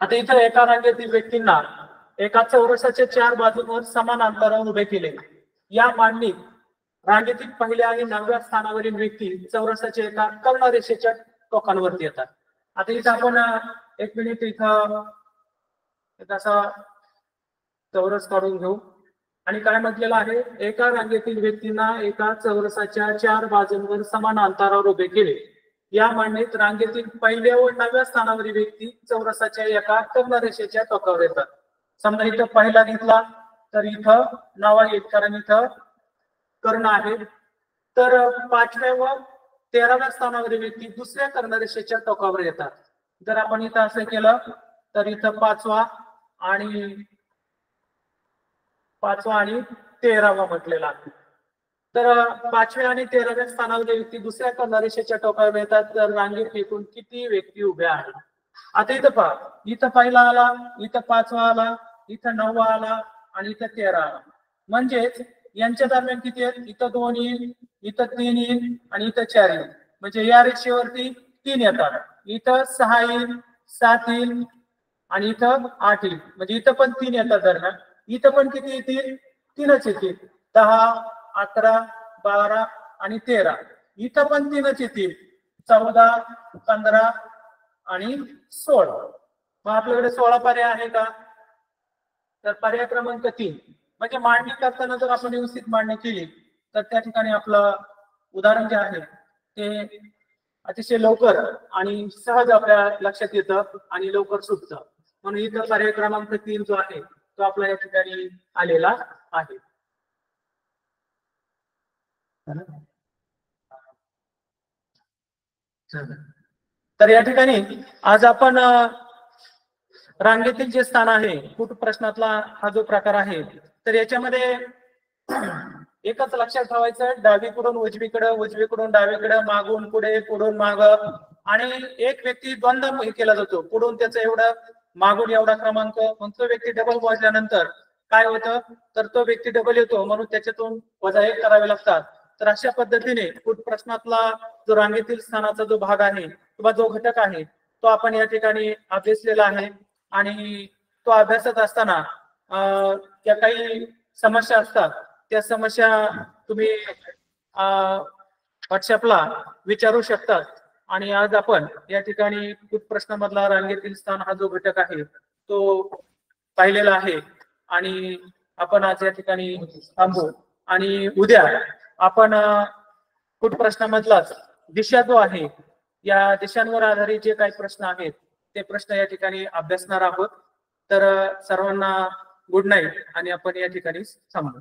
आता इथं एका रांगेतील व्यक्तींना एका चौरसाच्या 4 बाजूंवर समान अंतरावर उभे केले. या मांडणीत रांगेतील पहिल्या आणि 9व्या स्थानावरील व्यक्ती चौरसाच्या एका कर्ण रेषेच्या टोकांवरती येतात. आता इथं आपण एक मिनिट इथं असा चौरस काढून घेऊ आणि काय म्हटलेलं आहे एका रांगेतील व्यक्तींना एका चौरसाच्या 4 बाजूंवर समान अंतरावर उभे केले. या मांडणीत रांगेतील पहिल्या व 9व्या स्थानावरील व्यक्ती चौरसाच्या एका कर्ण रेषेच्या टोकावर येतात. समजा इथं पहिला घेतला तर इथं 9 येईल कारण इथं कर्ण आहे. तर 5व्या व 13व्या स्थानावरील व्यक्ती दुसऱ्या कर्णरेषेच्या टोकावर येतात. जर आपण इथं असं केलं तर इथं 5वा आणि 13वा म्हटलेला आहे. तर 5व्या आणि 13व्या स्थानावरील व्यक्ती दुसऱ्या कर्णरेषेच्या टोकावर येतात. तर रांगेत एकूण किती व्यक्ती उभ्या आहेत आता इथं पहा, इथं पहिला आला, इथं 5वा आला, इथं 9वा आला आणि इथं 13 आला. म्हणजेच यांच्या दरम्यान किती आहेत? इथं 2 येईल, इथं 3 येईल आणि इथं 4 येईल. म्हणजे या रेषेवरती 3 येतात. इथं 6 येईल, 7 येईल आणि इथं 8 येईल. म्हणजे इथं पण 3 येतात दरम्यान. इथं पण किती येतील? 3च येतील. 10, 11, 12 आणि 13. इथं पण 3च येतील. 14, 15 आणि 16. मग आपल्याकडे 16 पर्याय आहे का? तर पर्याय क्रमांक 3. म्हणजे मांडणी करताना जर आपण व्यवस्थित मांडणी केली तर त्या ठिकाणी आपलं उदाहरण जे आहे ते अतिशय लवकर आणि सहज आपल्या लक्षात येतं आणि लवकर सुटतं. म्हणून इथं पर्याय क्रमांक 3 जो आहे तो आपला या ठिकाणी आलेला आहे. तर या ठिकाणी आज आपण रांगेतील जे स्थान आहे कुट प्रश्नातला हा जो प्रकार आहे तर याच्यामध्ये एकच लक्षात ठेवायचं, डावीकडून उजवीकडे, उजवीकडून डावीकडे, मागून पुढे, पुढून माग आणि एक व्यक्ती दोनदा केला जातो. पुढून त्याचं एवढं, मागून एवढा क्रमांक. मग तो व्यक्ती डबल मोजल्यानंतर काय होतं तर तो व्यक्ती डबल येतो, म्हणून त्याच्यातून वजा 1 करावे लागतात. तर अशा पद्धतीने कुट प्रश्नातला जो रांगेतील स्थानाचा जो भाग आहे किंवा जो घटक आहे तो आपण या ठिकाणी अभ्यासलेला आहे. आणि तो अभ्यासत असताना ज्या काही समस्या असतात त्या समस्या तुम्ही व्हॉट्सअपला विचारू शकतात. आणि आज आपण या ठिकाणी कुट प्रश्नामधला रांगेतील स्थान हा जो घटक आहे तो पाहिलेला आहे. आणि आपण आज या ठिकाणी थांबू आणि उद्या आपण कुट प्रश्नामधलाच दिशा जो आहे या दिशांवर आधारित जे काही प्रश्न आहेत ते प्रश्न या ठिकाणी अभ्यासणार आहोत. तर सर्वांना गुड नाईट आणि आपण या ठिकाणी थांबू.